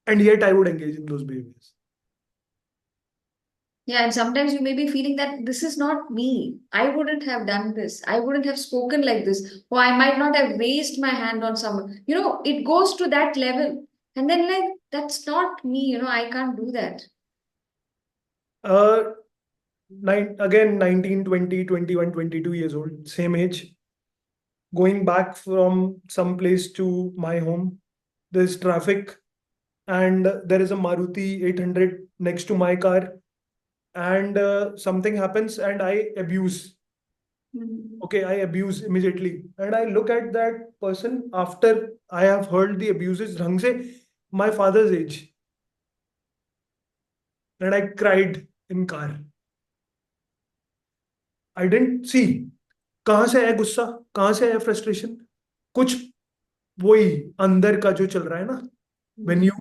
yet I would engage in those behaviors. Yeah, and sometimes you may be feeling that this is not me. I wouldn't have done this. I wouldn't have spoken like this. Or I might not have raised my hand on someone. It goes to that level. And then, like, that's not me. I can't do that. Again, 19, 20, 21, 22 years old, same age. Going back from some place to my home, there's traffic, and there is a Maruti 800 next to my car, and something happens, and I abuse. Okay, I abuse immediately, and I look at that person after I have heard the abuses, ढंग से, my father's age, and I cried in car. I didn't see कहाँ से है गुस्सा, कहाँ से है frustration, कुछ वही अंदर का जो चल रहा है ना. When you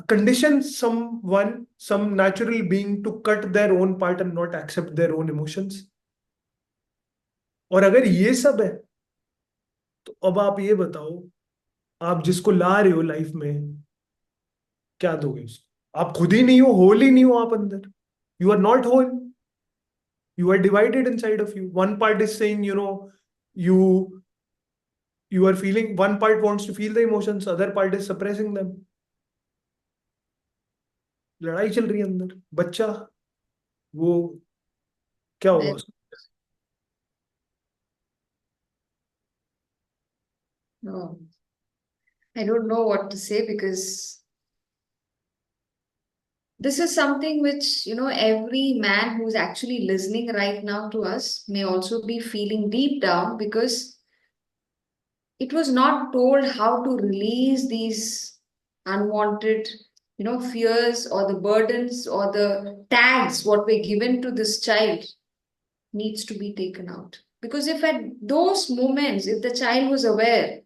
condition some natural being to cut their own part and not accept their own emotions. और अगर ये सब है, तो अब आप ये बताओ, आप जिसको ला रहे हो लाइफ में, क्या दोगे उसको? आप खुद ही नहीं हो, होल ही नहीं हो आप अंदर. You are not whole. You are divided inside of you. One part is saying, you are feeling, one part wants to feel the emotions, other part is suppressing them. लड़ाई चल रही है अंदर. बच्चा वो क्या होगा उसको? No, I don't know what to say, because this is something which, every man who's actually listening right now to us may also be feeling deep down, because it was not told how to release these unwanted, fears, or the burdens, or the tags what were given to this child needs to be taken out. Because if at those moments, if the child was aware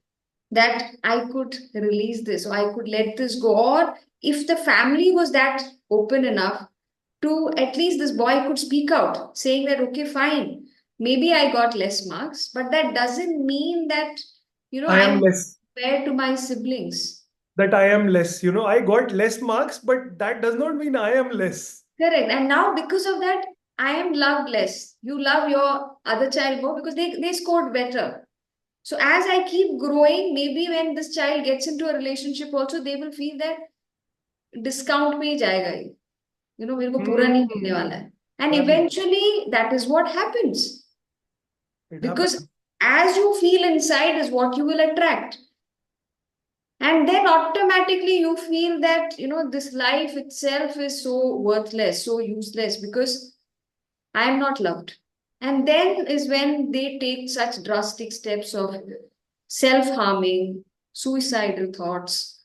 that I could release this, or I could let this go, or if the family was that open enough to, at least this boy could speak out, saying that, okay, fine, maybe I got less marks, but that doesn't mean that, I am I'm less. fair to my siblings. That I am less. I got less marks, but that does not mean I am less. Correct. And now, because of that, I am loved less. You love your other child more because they scored better. So as I keep growing, maybe when this child gets into a relationship also, they will feel that discount में ही जाएगा ये. मेरे को पूरा नहीं मिलने वाला है. And eventually, that is what happens. Because as you feel inside is what you will attract. And then automatically you feel that, this life itself is so worthless, so useless because I am not loved. And then is when they take such drastic steps of self harming, suicidal thoughts,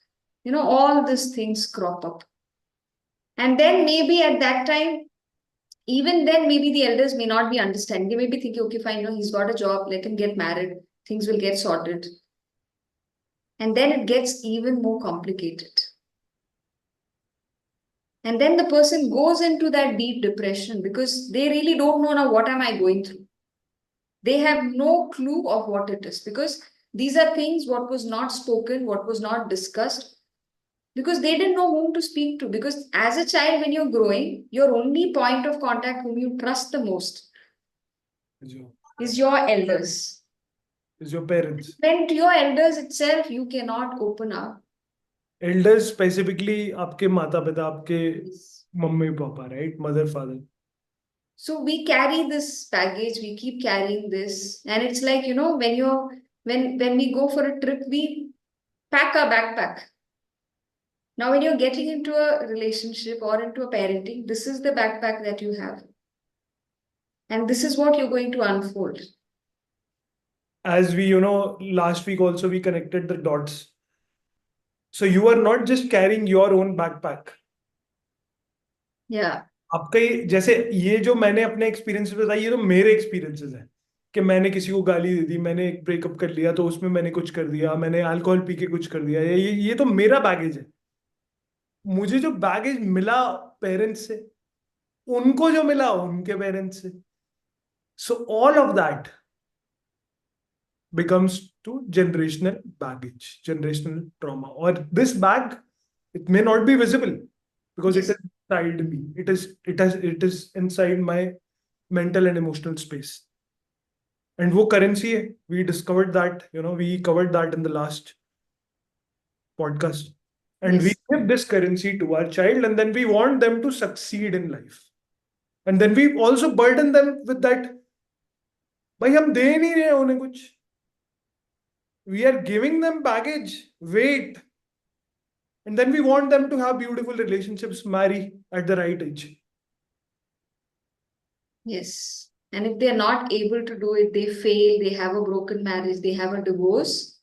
all these things crop up. And then maybe at that time, even then, maybe the elders may not be understanding. They may be thinking, okay, fine, he's got a job, let him get married, things will get sorted. And then it gets even more complicated. And then the person goes into that deep depression because they really don't know now what am I going through. They have no clue of what it is because these are things what was not spoken, what was not discussed, because they didn't know whom to speak to. Because as a child, when you're growing, your only point of contact whom you trust the most is your elders. Is your parents. When to your elders itself, you cannot open up. Elders specifically आपके माता पिता, आपके Yes. Mummy papa, right? Mother, father. So we carry this baggage, we keep carrying this. And it's like, when we go for a trip, we pack our backpack. Now, when you're getting into a relationship or into a parenting, this is the backpack that you have. And this is what you're going to unfold. As we, last week also we connected the dots. So you are not just carrying your own backpack. Yeah. आपका जैसे ये जो मैंने अपने experience बताया, ये तो मेरे एक्सपीरियंसेस हैं कि मैंने किसी को गाली दे दी, मैंने एक ब्रेकअप कर लिया तो उसमें मैंने कुछ कर दिया, मैंने अल्कोहल पी के कुछ कर दिया, ये तो मेरा बैगेज है. मुझे जो बैगेज मिला पेरेंट्स से, उनको जो मिला उनके पेरेंट्स से, so all of that becomes to generational baggage, generational trauma. Or this bag, it may not be visible because Yes. it is inside me. It is inside my mental and emotional space. And वो currency है. We discovered that, we covered that in the last podcast. And we Yes. give this currency to our child, and then we want them to succeed in life. And then we also burden them with that. भाई हम दे नहीं रहे उन्हें कुछ. We are giving them baggage, weight, and then we want them to have beautiful relationships, marry at the right age. Yes. And if they're not able to do it, they fail, they have a broken marriage, they have a divorce,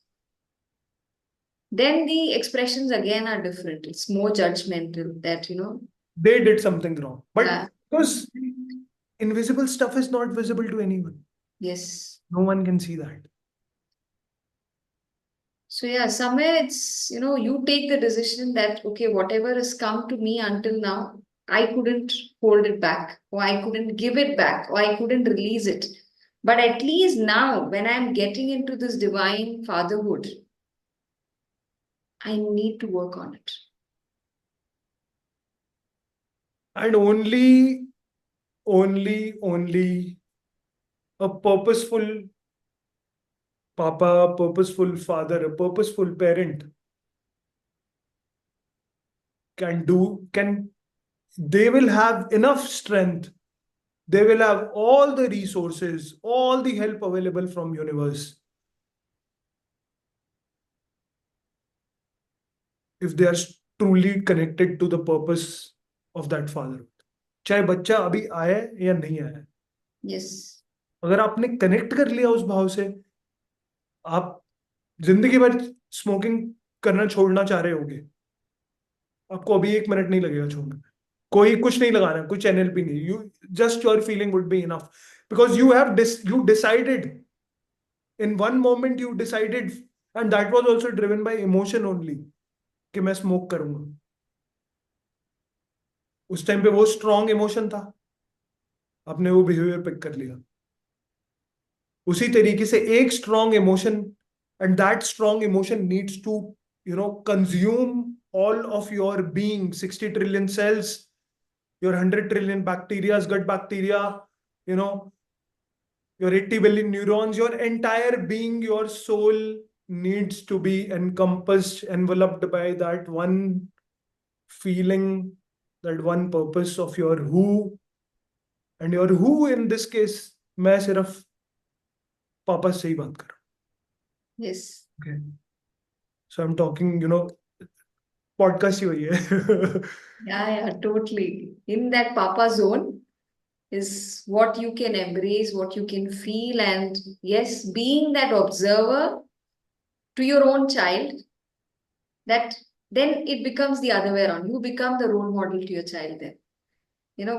then the expressions again are different. It's more judgmental that, They did something wrong. But yeah. because invisible stuff is not visible to anyone. Yes. No one can see that. So yeah, somewhere it's, you take the decision that, okay, whatever has come to me until now, I couldn't hold it back, or I couldn't give it back, or I couldn't release it. But at least now, when I'm getting into this divine fatherhood, I need to work on it. And only a purposeful papa, a purposeful father, a purposeful parent they will have enough strength, they will have all the resources, all the help available from universe if they are truly connected to the purpose of that fatherhood. चाहे बच्चा अभी आए या नहीं आए, Yes. अगर आपने connect कर लिया उस भाव से, आप जिंदगी भर स्मोकिंग करना छोड़ना चाह रहे होगे, आपको अभी 1 मिनट नहीं लगेगा छोड़ने में. कोई कुछ नहीं लगाना, कुछ एनएलपी नहीं, you just your feeling would be enough because you decided in one moment, you decided, and that was also driven by emotion only, कि मैं स्मोक करूंगा. उस टाइम पे वो स्ट्रॉन्ग इमोशन था, आपने वो बिहेवियर पिक कर लिया. उसी तरीके से एक strong emotion, and that strong emotion needs to consume all of your being, 60 trillion cells, your 100 trillion bacteria, gut bacteria, your 80 billion neurons, your entire being, your soul needs to be encompassed, enveloped by that one feeling, that one purpose of your who. And your who in this case, मैं सिर्फ पापा से ही बात कर रहा हूँ. Yes. Okay. So I'm talking, podcast ही वही है. Yeah, totally. In that Papa zone is what you can embrace, what you can feel, and yes, being that observer to your own child, that then it becomes the other way around. You become the role model to your child then.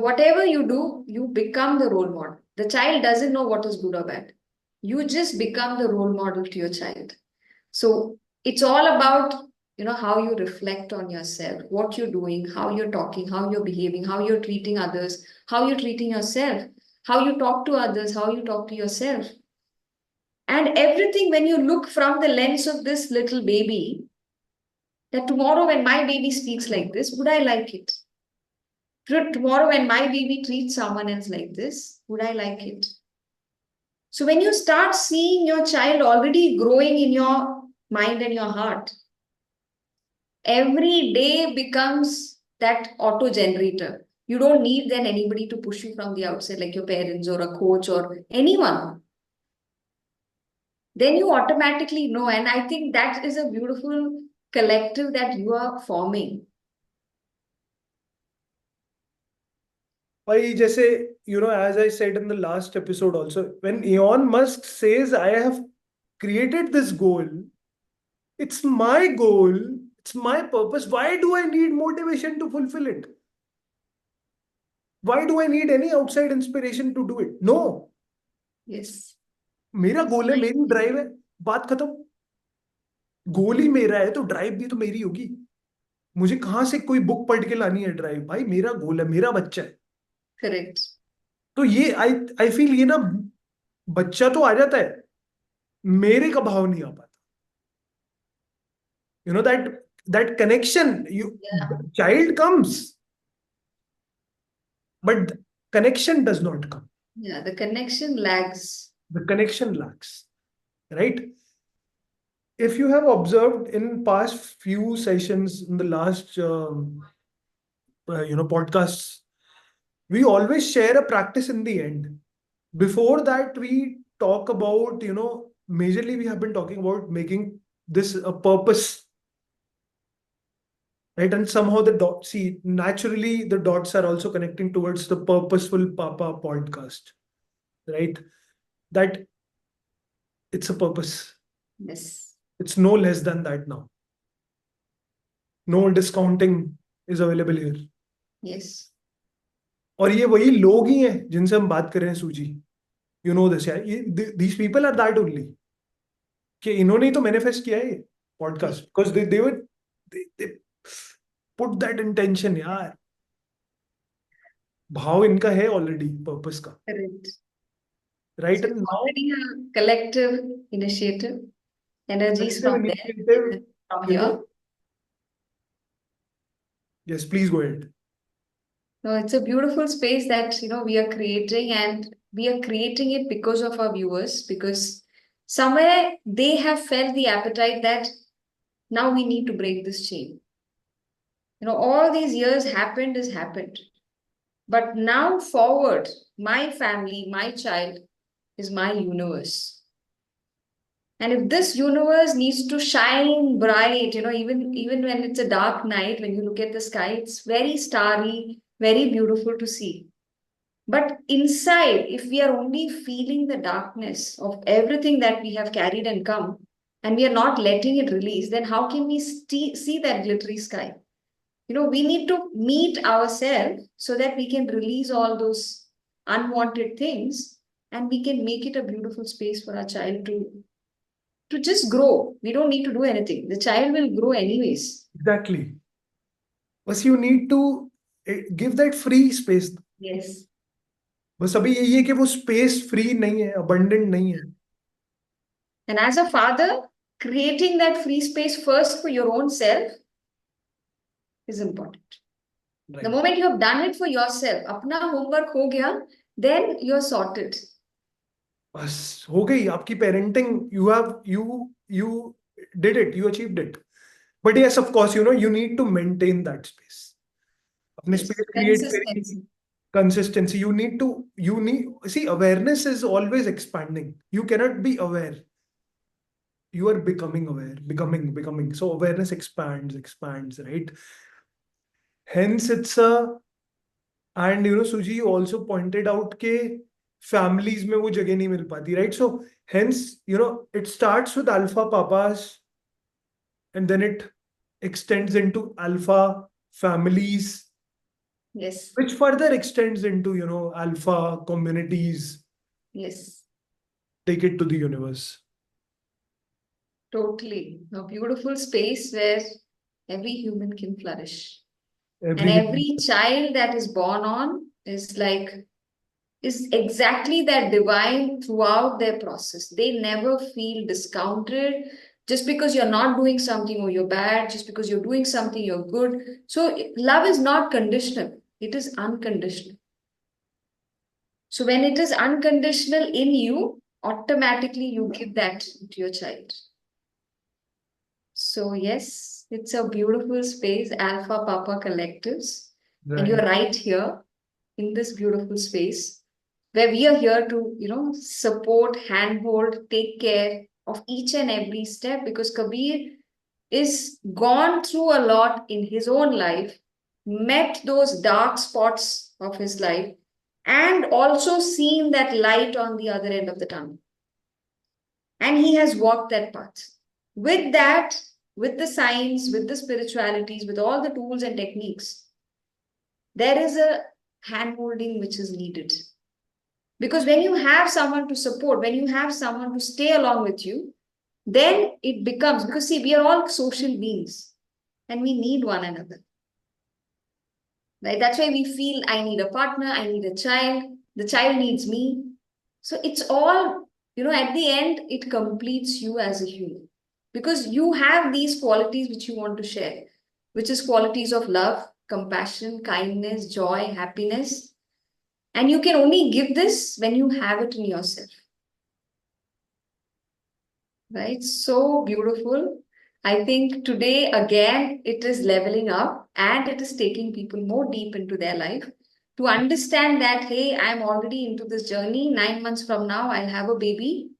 Whatever you do, you become the role model. The child doesn't know what is good or bad. You just become the role model to your child. So it's all about, how you reflect on yourself, what you're doing, how you're talking, how you're behaving, how you're treating others, how you're treating yourself, how you talk to others, how you talk to yourself. And everything, when you look from the lens of this little baby, that tomorrow when my baby speaks like this, would I like it? Tomorrow when my baby treats someone else like this, would I like it? So when you start seeing your child already growing in your mind and your heart, every day becomes that auto generator. You don't need then anybody to push you from the outside, like your parents or a coach or anyone. Then you automatically know. And I think that is a beautiful collective that you are forming. भाई जैसे as I said in the last episode also, when Elon Musk says I have created this goal, it's my goal, it's my purpose. Why do I need motivation to fulfill it? Why do I need any outside inspiration to do it? No. Yes. मेरा गोल है, मेरी drive है, बात खत्म. गोल ही मेरा है तो drive भी तो मेरी होगी. मुझे कहां से कोई बुक पढ़ के लानी है ड्राइव? भाई मेरा गोल है, मेरा बच्चा है. Correct. तो ये आई फील ये ना, बच्चा तो आ जाता है, मेरे का भाव नहीं आ पाता. That connection, Yeah. Child comes but connection does not come. Yeah, the connection lags. The connection lacks, right? If you have observed in past few sessions in the last podcasts, we always share a practice in the end. Before that, we talk about, majorly we have been talking about making this a purpose, right? And somehow naturally the dots are also connecting towards the Purposeful Papa podcast, right? That it's a purpose. Yes. It's no less than that now. No discounting is available here. Yes. और ये वही लोग ही हैं जिनसे हम बात कर रहे हैं Suji. You know this, these people are that only, कि इन्होंने ही तो मैनिफेस्ट किया है ये podcast, because they put that intention. यार भाव इनका है ऑलरेडी पर्पस का, Correct. Right? So and it's now already a collective initiative, energies from there, initiative, from you know, here. yes, please go ahead. No, it's a beautiful space that we are creating, and we are creating it because of our viewers, because somewhere they have felt the appetite that now we need to break this chain. All these years happened is happened. But now forward, my family, my child is my universe. And if this universe needs to shine bright, even when it's a dark night, when you look at the sky, it's very starry, very beautiful to see. But inside, if we are only feeling the darkness of everything that we have carried and come, and we are not letting it release, then how can we see that glittery sky? We need to meet ourselves so that we can release all those unwanted things, and we can make it a beautiful space for our child to just grow. We don't need to do anything. The child will grow anyways. Exactly. बस you need to give that free space. Yes. बस अभी यही है कि वो space free नहीं है, abundant नहीं है. And as a father, creating that free space first for your own self is important. Right. The moment you have done it for yourself, अपना homework हो गया, then you're sorted. बस हो गई आपकी parenting. You did it, you achieved it. But yes, of course, you need to maintain that space. अपने Yes. space create Consistency. consistency. See, awareness is always expanding. You cannot be aware. you are becoming aware, becoming. So awareness expands, right? Hence, it's a, and Suji also pointed out ke families में वो जगह नहीं मिल पाती, right? So hence, it starts with alpha papas, and then it extends into alpha families, Yes. which further extends into, alpha communities, Yes. take it to the universe. Totally. A beautiful space where every human can flourish. And Every every child that is born on is exactly that divine throughout their process. They never feel discounted just because you're not doing something or you're bad, just because you're doing something, you're good. So love is not conditional, it is unconditional. So when it is unconditional in you, automatically you give that to your child. So yes, it's a beautiful space, Alpha Papa Collectives. And you're right, right here in this beautiful space where we are here to, support, handhold, take care of each and every step because Kabir is gone through a lot in his own life, met those dark spots of his life, and also seen that light on the other end of the tunnel. And he has walked that path. With that, with the science, with the spiritualities, with all the tools and techniques, there is a handholding which is needed. Because when you have someone to support, when you have someone to stay along with you, then it becomes, because see, we are all social beings and we need one another. Right? That's why we feel I need a partner, I need a child, the child needs me. So it's all, at the end, it completes you as a human. Because you have these qualities which you want to share, which is qualities of love, compassion, kindness, joy, happiness. And you can only give this when you have it in yourself. Right? So beautiful. I think today, again, it is leveling up and it is taking people more deep into their life to understand that, hey, I'm already into this journey. 9 months from now, I'll have a baby.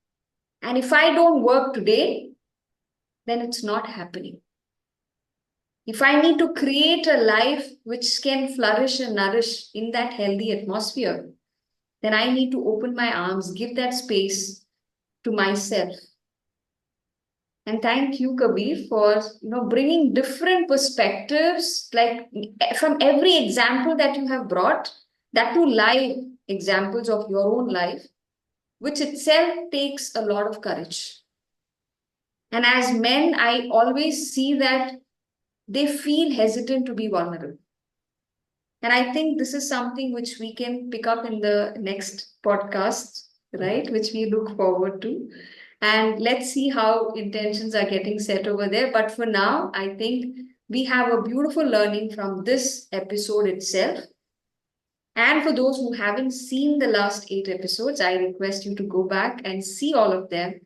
And if I don't work today, then it's not happening. If I need to create a life which can flourish and nourish in that healthy atmosphere, then I need to open my arms, give that space to myself. And thank you, Kabir, for bringing different perspectives, like from every example that you have brought, that to live examples of your own life, which itself takes a lot of courage. And as men, I always see that they feel hesitant to be vulnerable. And I think this is something which we can pick up in the next podcast, right? Which we look forward to. And let's see how intentions are getting set over there. But for now, I think we have a beautiful learning from this episode itself. And for those who haven't seen the last 8 episodes, I request you to go back and see all of them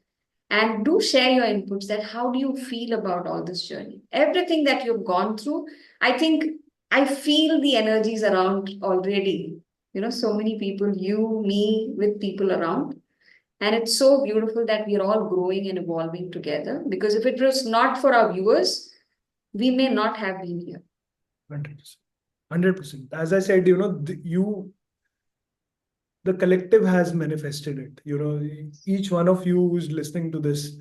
and do share your inputs that how do you feel about all this journey? Everything that you've gone through, I think I feel the energies around already. So many people, you, me, with people around. And it's so beautiful that we are all growing and evolving together. Because if it was not for our viewers, we may not have been here. 100%. 100%. As I said, the collective has manifested it. Each one of you who's listening to this,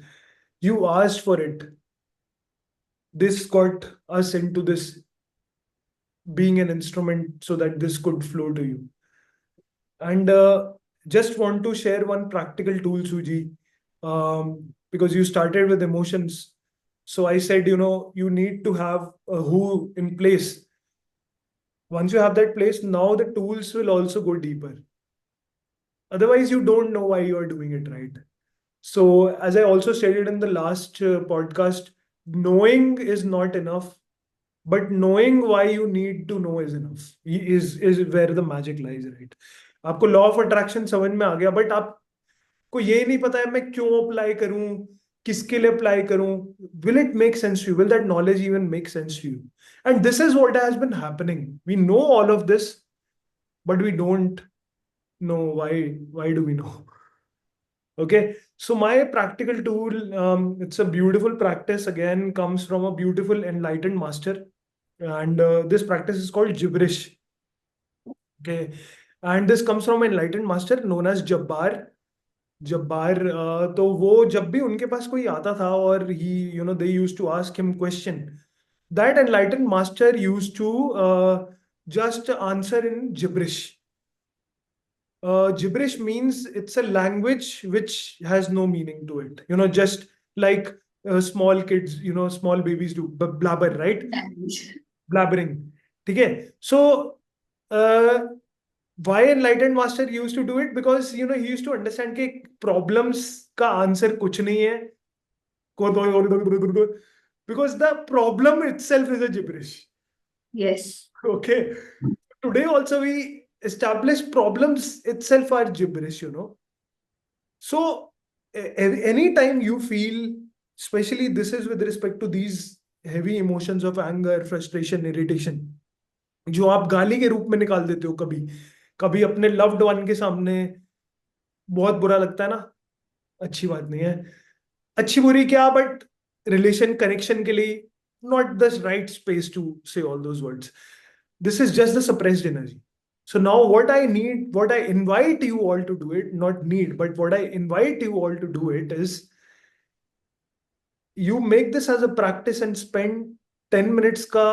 you asked for it. This got us into this being an instrument so that this could flow to you. And just want to share one practical tool, Suji, because you started with emotions. So I said, you need to have a who in place. Once you have that place, now the tools will also go deeper. Otherwise, you don't know why you are doing it, right? So, as I also stated in the last podcast, knowing is not enough, but knowing why you need to know is enough. Is where the magic lies, right? आपको law of attraction समझ में आ गया, but आपको ये नहीं पता है मैं क्यों अप्लाई करूं, किसके लिए अप्लाई करूं. Will it make sense to you? Will that knowledge even make sense to you? And this is what has been happening. We know all of this, but we don't know why. Why do we know? Okay, so my practical tool, it's a beautiful practice, again, comes from a beautiful enlightened master. And this practice is called Gibberish. Okay, and this comes from an enlightened master known as Jabbar. Jabbar तो वो जब भी उनके पास कोई आता था और he they used to ask him question, that enlightened master used to just answer in gibberish. Gibberish means it's a language which has no meaning to it, just like small kids, small babies do blabber, right? Blabbering. Okay, so why enlightened master used to do it? Because he used to understand कि problems का answer कुछ नहीं है, because the problem itself is a gibberish. Yes. Okay, today also we establish problems itself are gibberish. So anytime you feel, especially this is with respect to these heavy emotions of anger, frustration, irritation, जो आप गाली के रूप में निकाल देते हो कभी कभी अपने लव्ड वन के सामने, बहुत बुरा लगता है ना, अच्छी बात नहीं है, अच्छी बुरी क्या, बट रिलेशन कनेक्शन के लिए not the right space to say all those words. This is just the suppressed energy. So now what I invite you all to do it, not need, but what I invite you all to do it is, you make this as a practice and spend 10 minutes का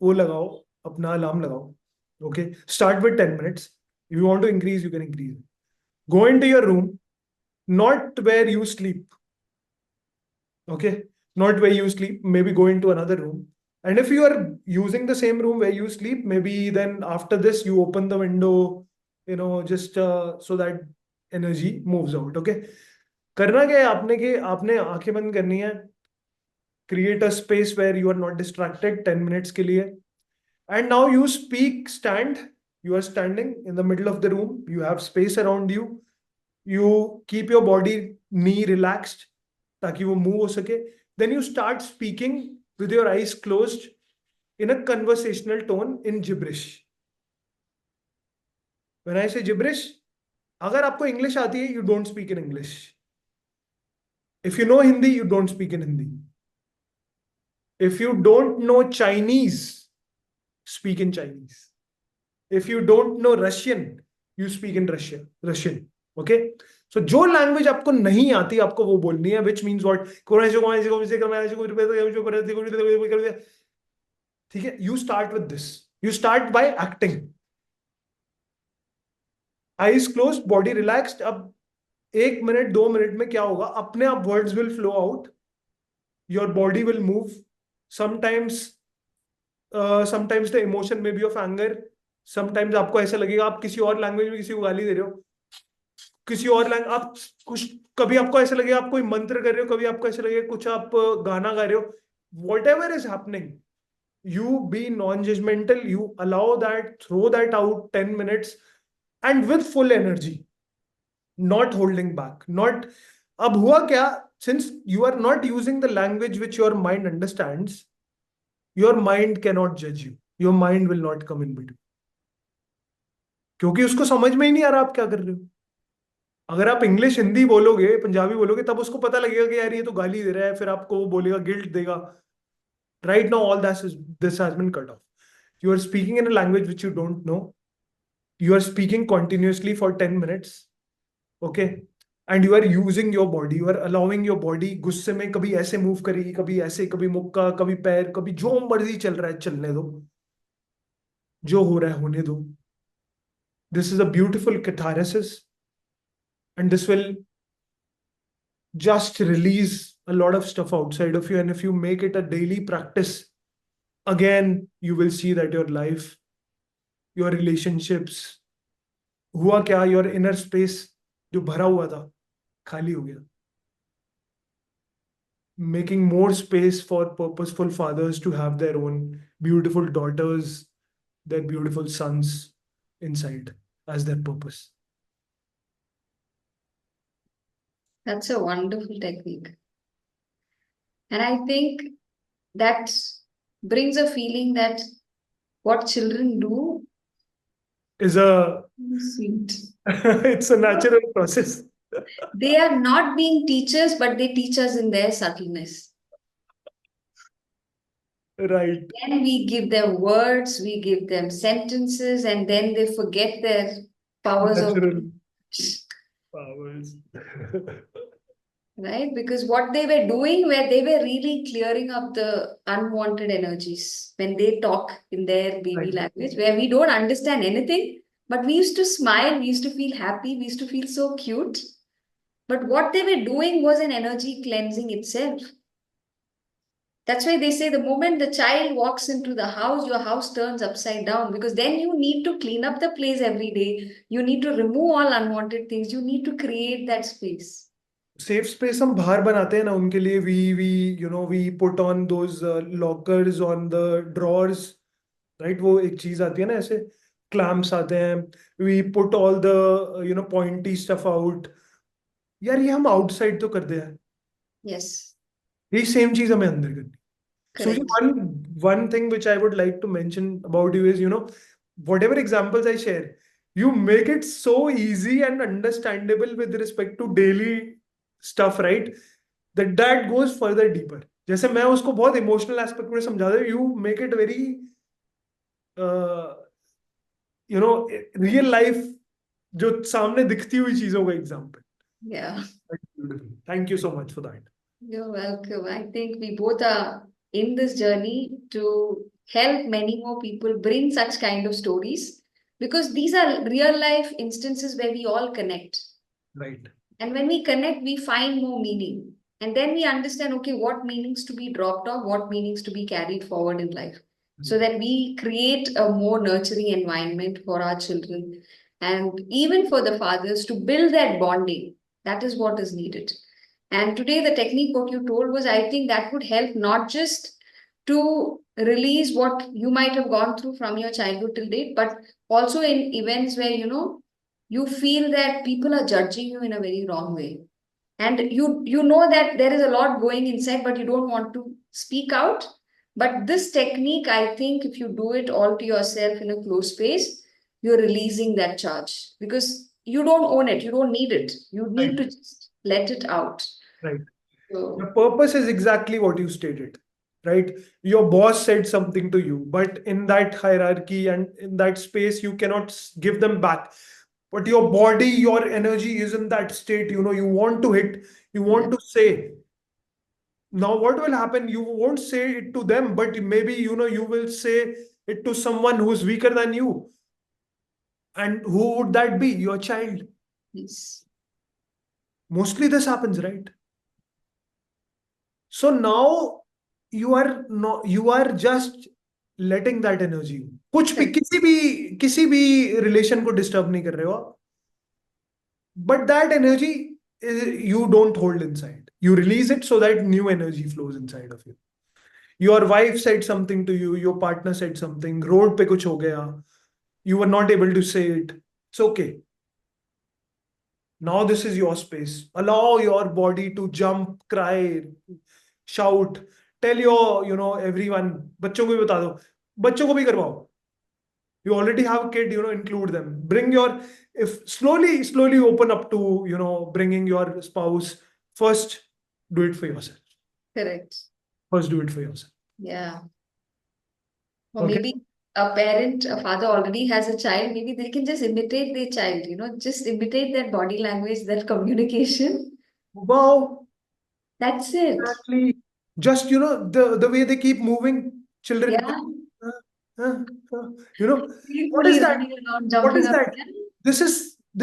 वो लगाओ, अपना alarm लगाओ. Okay, start with 10 minutes. If you want to increase, you can increase. Go into your room, not where you sleep. Okay, not where you sleep, maybe go into another room. And if you are using the same room where you sleep, maybe then after this you open the window, just so that energy moves out. Okay, करना क्या है आपने कि आपने आंखें बंद करनी है, create a space where you are not distracted 10 minutes के लिए. And now you you are standing in the middle of the room, you have space around you, you keep your body knee relaxed ताकि वो move हो सके. Then you start speaking with your eyes closed in a conversational tone in gibberish. When I say gibberish, अगर आपको English आती है, you don't speak in English. If you know Hindi, you don't speak in Hindi. If you don't know Chinese, speak in Chinese. If you don't know Russian, you speak in Russian. Okay? So जो language आपको नहीं आती, आपको वो बोलनी है, which means what? ठीक है? You start with this. You start by acting. Eyes closed, body relaxed. अब 1 minute 2 minute में क्या होगा? अपने आप words will flow out. Your body will move. Sometimes the emotion may be of anger. Sometimes आपको ऐसा लगेगा आप किसी और लैंग्वेज में किसी को गाली दे रहे हो, किसी और लैंग्वेज आप कुछ, कभी आपको ऐसा लगेगा आप कोई मंत्र कर रहे हो, कभी आपको ऐसा लगेगा कुछ आप गाना गा रहे हो. Whatever is happening, you be non-judgmental, you allow that, throw that out 10 minutes and with full energy, not holding back. Not अब हुआ क्या, since you are not using the language which your mind understands, your mind cannot judge you, your mind will not come in between, क्योंकि उसको समझ में ही नहीं आ रहा आप क्या कर रहे हो. अगर आप इंग्लिश हिंदी बोलोगे, पंजाबी बोलोगे, तब उसको पता लगेगा कि यार ये तो गाली दे रहा है, फिर आपको वो बोलेगा, गिल्ट देगा. Right now all this has been cut off. You are speaking in a language which you don't know. You are speaking continuously for 10 minutes. Okay, and you are using your body, you are allowing your body, गुस्से में कभी ऐसे move करेगी, कभी ऐसे, कभी मुक्का, कभी पैर, कभी जो मर्जी चल रहा है चलने दो, जो हो रहा है होने दो. This is a beautiful catharsis, and this will just release a lot of stuff outside of you. And if you make it a daily practice, again you will see that your life, your relationships, हुआ क्या, your inner space जो भरा हुआ था खाली हो गया. Making more space for purposeful fathers to have their own beautiful daughters, their beautiful sons inside as their purpose. That's a wonderful technique. And I think that brings a feeling that what children do is a is sweet. it's a natural process. They are not being teachers, but they teach us in their subtleness. Right. Then we give them words, we give them sentences, and then they forget their powers of Natural powers. right? Because what they were doing, where they were really clearing up the unwanted energies when they talk in their baby Right. language, where we don't understand anything, but we used to smile, we used to feel happy, we used to feel so cute. But what they were doing was an energy cleansing itself. That's why they say the moment the child walks into the house, your house turns upside down because then you need to clean up the place every day. You need to remove all unwanted things. You need to create that space. Safe space हम बाहर बनाते हैं ना उनके लिए we we put on those lockers on the drawers right वो एक चीज आती है ना ऐसे क्लैम्प्स आते हैं we put all the pointy stuff out यार ये हम आउटसाइड तो करते हैं Yes, यही सेम चीज हमें अंदर करनी Suji, correct. one thing which I would like to mention about you is, whatever examples I share, you make it so easy and understandable with respect to daily stuff, right? That goes further deeper. जैसे मैं उसको बहुत emotional aspect में समझाता हूँ, you make it very, uh, real life जो सामने दिखती हुई चीजों का example. Yeah. Thank you so much for that. You're welcome. I think we both are in this journey to help many more people bring such kind of stories because these are real life instances where we all connect. Right. And when we connect, we find more meaning. And then we understand, okay, what meanings to be dropped off, what meanings to be carried forward in life. So that we create a more nurturing environment for our children and even for the fathers to build that bonding. That is what is needed. And today, the technique, what you told was, I think that would help not just to release what you might have gone through from your childhood till date, but also in events where, you feel that people are judging you in a very wrong way. And you know that there is a lot going inside, but you don't want to speak out. But this technique, I think, if you do it all to yourself in a closed space, you're releasing that charge because you don't own it, you don't need it. You need Right. to just let it out. Right. So, The purpose is exactly what you stated, right? Your boss said something to you, but in that hierarchy and in that space, you cannot give them back. But your body, your energy is in that state, you want to hit, you want yeah, to say. Now, what will happen? You won't say it to them, but maybe, you will say it to someone who's weaker than you. And who would that be? Your child. yes, Mostly this happens, right? So now you are just letting that energy कुछ भी correct, किसी भी relation को disturb नहीं कर रहे हो आप but that energy you don't hold inside you release it so that new energy flows inside of you your wife said something to you your partner said something road पे कुछ हो गया you were not able to say it it's okay now this is your space allow your body to jump cry shout tell your everyone बच्चों को भी बता दो बच्चों को भी करवाओ you already have a kid include them bring your if slowly open up to bringing your spouse first do it for yourself correct. first do it for yourself Yeah. Or okay maybe a parent, a father already has a child, maybe they can just imitate their child, just imitate their body language, their communication. wow That's it. exactly just the way they keep moving children Yeah. uh, uh, you know what is Playfully that running around, what jumping is up. that Yeah.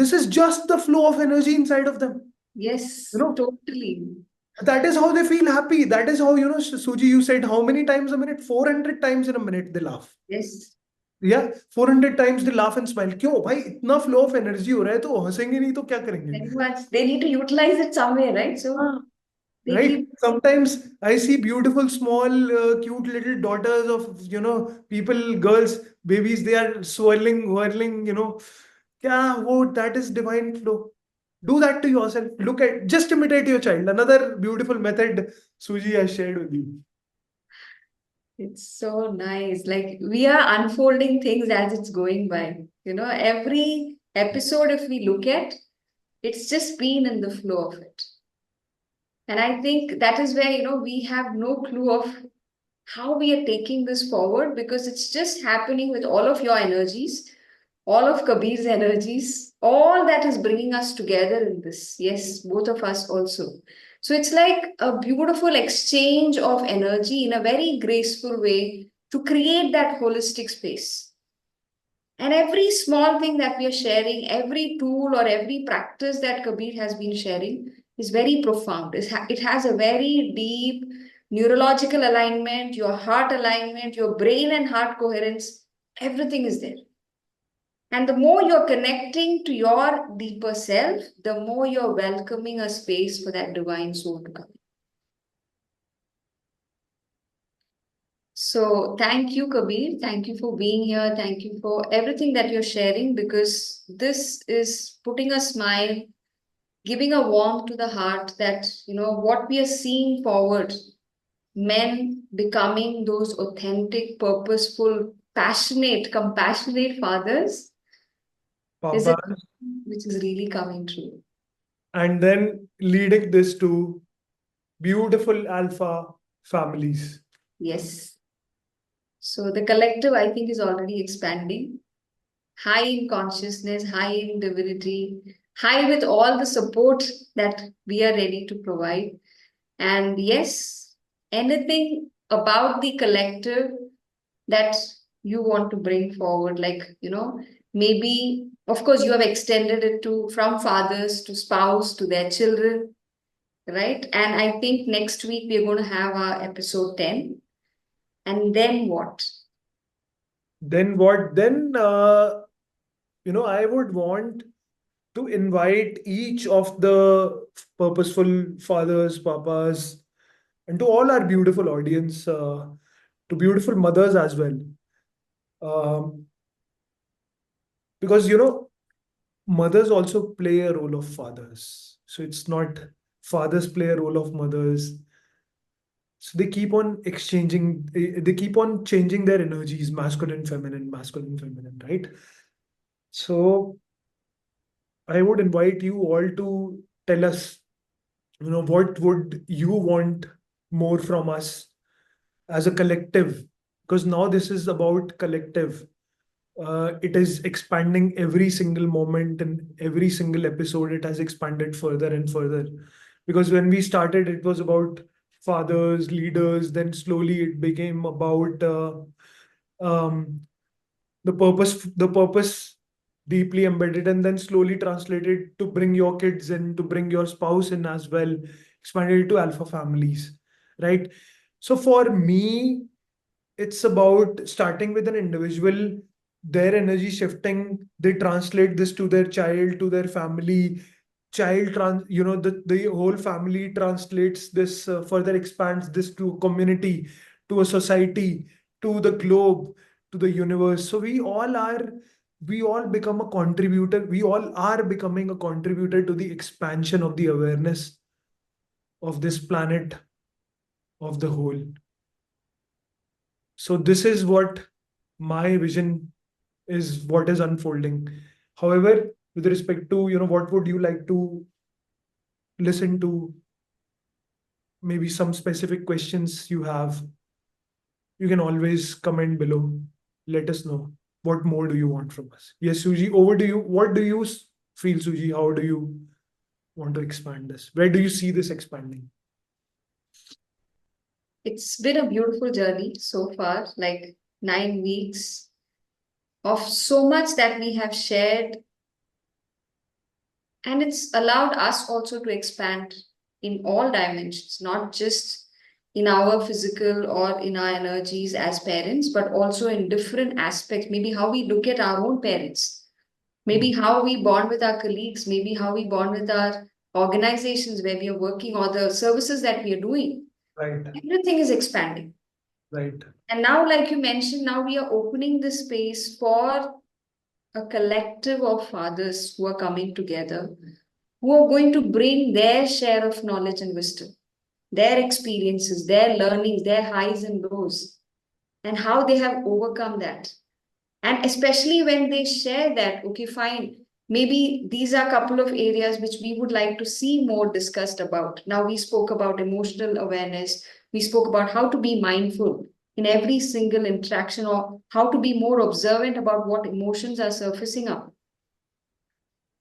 this is just the flow of energy inside of them you Yes, know totally. that is how they feel happy that is how Suji you said how many times a minute 400 times in a minute they laugh Yes. yeah 400 times they laugh and smile क्यों भाई इतना flow of energy हो रहा है तो हंसेंगे नहीं तो क्या करेंगे Very much. They need to utilize it somewhere, right? So हाँ they right keep, sometimes I see beautiful small cute little daughters of people girls babies they are swirling whirling क्या वो that is divine flow do that to yourself look at just imitate your child another beautiful method Suji has shared with you it's so nice. Like we are unfolding things as it's going by. Every episode, if we look at, It's just been in the flow of it. And I think that is where, we have no clue of how we are taking this forward, because it's just happening with all of your energies, all of Kabir's energies, all that is bringing us together in this. Yes, both of us also. So it's like a beautiful exchange of energy in a very graceful way to create that holistic space. And every small thing that we are sharing, every tool or every practice that Kabir has been sharing is very profound. It has a very deep neurological alignment, your heart alignment, your brain and heart coherence, everything is there. And the more you're connecting to your deeper self, the more you're welcoming a space for that divine soul to come. So thank you, Kabir. Thank you for being here. Thank you for everything that you're sharing, because this is putting a smile, giving a warmth to the heart that, what we are seeing forward, men becoming those authentic, purposeful, passionate, compassionate fathers, is it Papas, which is really coming true. and then leading this to beautiful alpha families. Yes. So the collective, I think, is already expanding, high in consciousness, high in divinity, high with all the support that we are ready to provide. And yes, anything about the collective that you want to bring forward, like, maybe, of course, you have extended it to from fathers to spouse to their children, right? And I think next week we're going to have our episode 10. And then what? Then what? Then, I would want to invite each of the purposeful fathers, papas, and to all our beautiful audience, to beautiful mothers as well. Um, because, mothers also play a role of fathers. So it's not fathers play a role of mothers. So they keep on exchanging, they keep on changing their energies, masculine, feminine, right? So I would invite you all to tell us, what would you want more from us as a collective? Because now this is about collective. It is expanding every single moment and every single episode. It has expanded further and further. Because when we started, it was about fathers, leaders. Then slowly it became about um, the purpose deeply embedded, and then slowly translated to bring your kids in, to bring your spouse in as well, expanded to alpha families, right? So for me, it's about starting with an individual, their energy shifting, they translate this to their child, to their family, the whole family translates this, further expands this to a community, to a society, to the globe, to the universe. So we all become a contributor, we all are becoming a contributor to the expansion of the awareness of this planet, of the whole. So this is what my vision is, what is unfolding. However, with respect to, what would you like to listen to, maybe some specific questions you have, you can always comment below. Let us know what more do you want from us. Yes, Suji, over to you. What do you feel, Suji? How do you want to expand this? Where do you see this expanding? It's been a beautiful journey so far, like 9 weeks of so much that we have shared. And it's allowed us also to expand in all dimensions, not just in our physical or in our energies as parents, but also in different aspects. Maybe how we look at our own parents, maybe how we bond with our colleagues, maybe how we bond with our organizations where we are working, or the services that we are doing. Right, Everything is expanding. right, And now, like you mentioned, now we are opening the space for a collective of fathers who are coming together, who are going to bring their share of knowledge and wisdom, their experiences, their learnings, their highs and lows, and how they have overcome that. And especially when they share that, okay, fine, maybe these are a couple of areas which we would like to see more discussed about. Now, we spoke about emotional awareness, we spoke about how to be mindful in every single interaction, or how to be more observant about what emotions are surfacing up.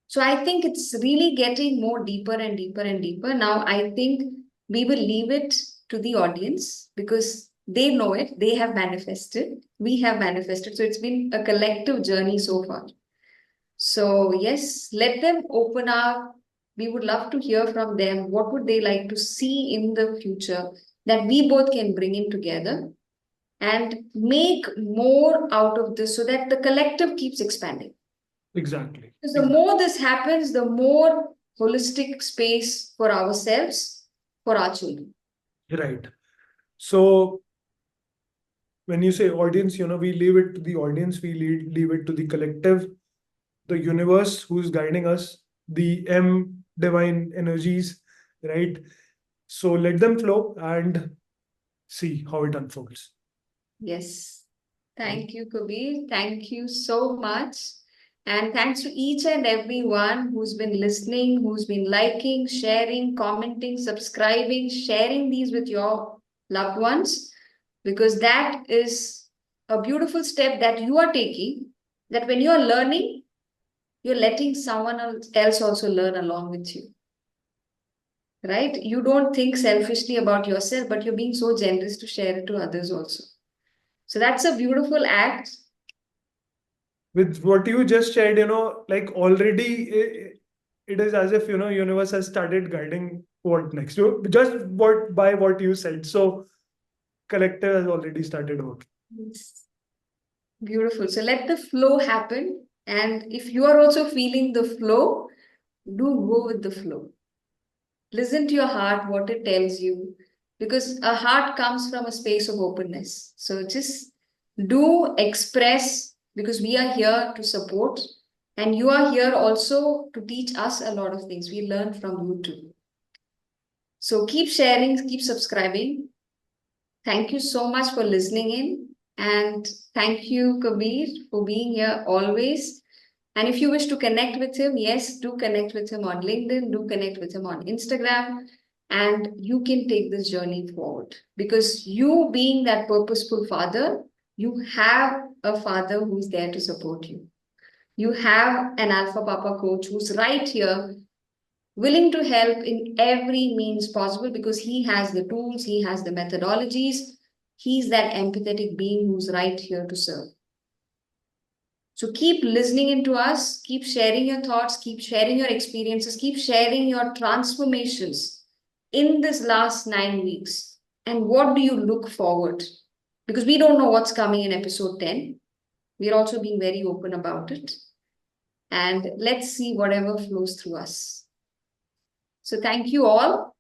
So I think it's really getting more deeper and deeper and deeper. Now, I think we will leave it to the audience because they know it, they have manifested, we have manifested. So it's been a collective journey so far. So, yes, let them open up. We would love to hear from them. What would they like to see in the future that we both can bring in together and make more out of this so that the collective keeps expanding? Exactly. Because the more this happens, the more holistic space for ourselves, for our children. Right. So when you say audience, we leave it to the audience, we leave it to the collective, the universe who's guiding us, the M divine energies, right? So let them flow and see how it unfolds. Yes. Thank you, Kabir. Thank you so much. And thanks to each and everyone who's been listening, who's been liking, sharing, commenting, subscribing, sharing these with your loved ones, because that is a beautiful step that you are taking. That when you are learning, you're letting someone else also learn along with you, right? You don't think selfishly about yourself, but you're being so generous to share it to others also. So that's a beautiful act. With what you just shared, like already it is as if, universe has started guiding what next. Just by what you said. So collective has already started working. It's beautiful. So let the flow happen. And if you are also feeling the flow, do go with the flow. Listen to your heart, what it tells you, because a heart comes from a space of openness. So just do express, because we are here to support, and you are here also to teach us a lot of things. We learn from you too. So keep sharing, keep subscribing. Thank you so much for listening in. And thank you, Kabir, for being here always. And if you wish to connect with him, yes, do connect with him on LinkedIn, do connect with him on Instagram, and you can take this journey forward. Because you, being that purposeful father, you have a father who's there to support you. You have an Alpha Papa coach who's right here, willing to help in every means possible, because he has the tools, he has the methodologies, he's that empathetic being who's right here to serve. So keep listening into us, keep sharing your thoughts, keep sharing your experiences, keep sharing your transformations in this last 9 weeks. And what do you look forward? Because we don't know what's coming in episode 10. We're also being very open about it. And let's see whatever flows through us. So thank you all.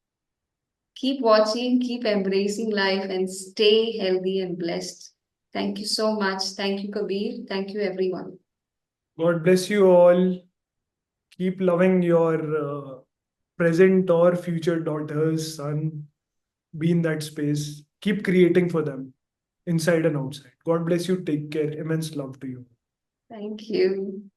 Keep watching, keep embracing life, and stay healthy and blessed. Thank you so much. Thank you, Kabir. Thank you, everyone. God bless you all. Keep loving your present or future daughters, son. Be in that space. Keep creating for them, inside and outside. God bless you. Take care. Immense love to you. Thank you.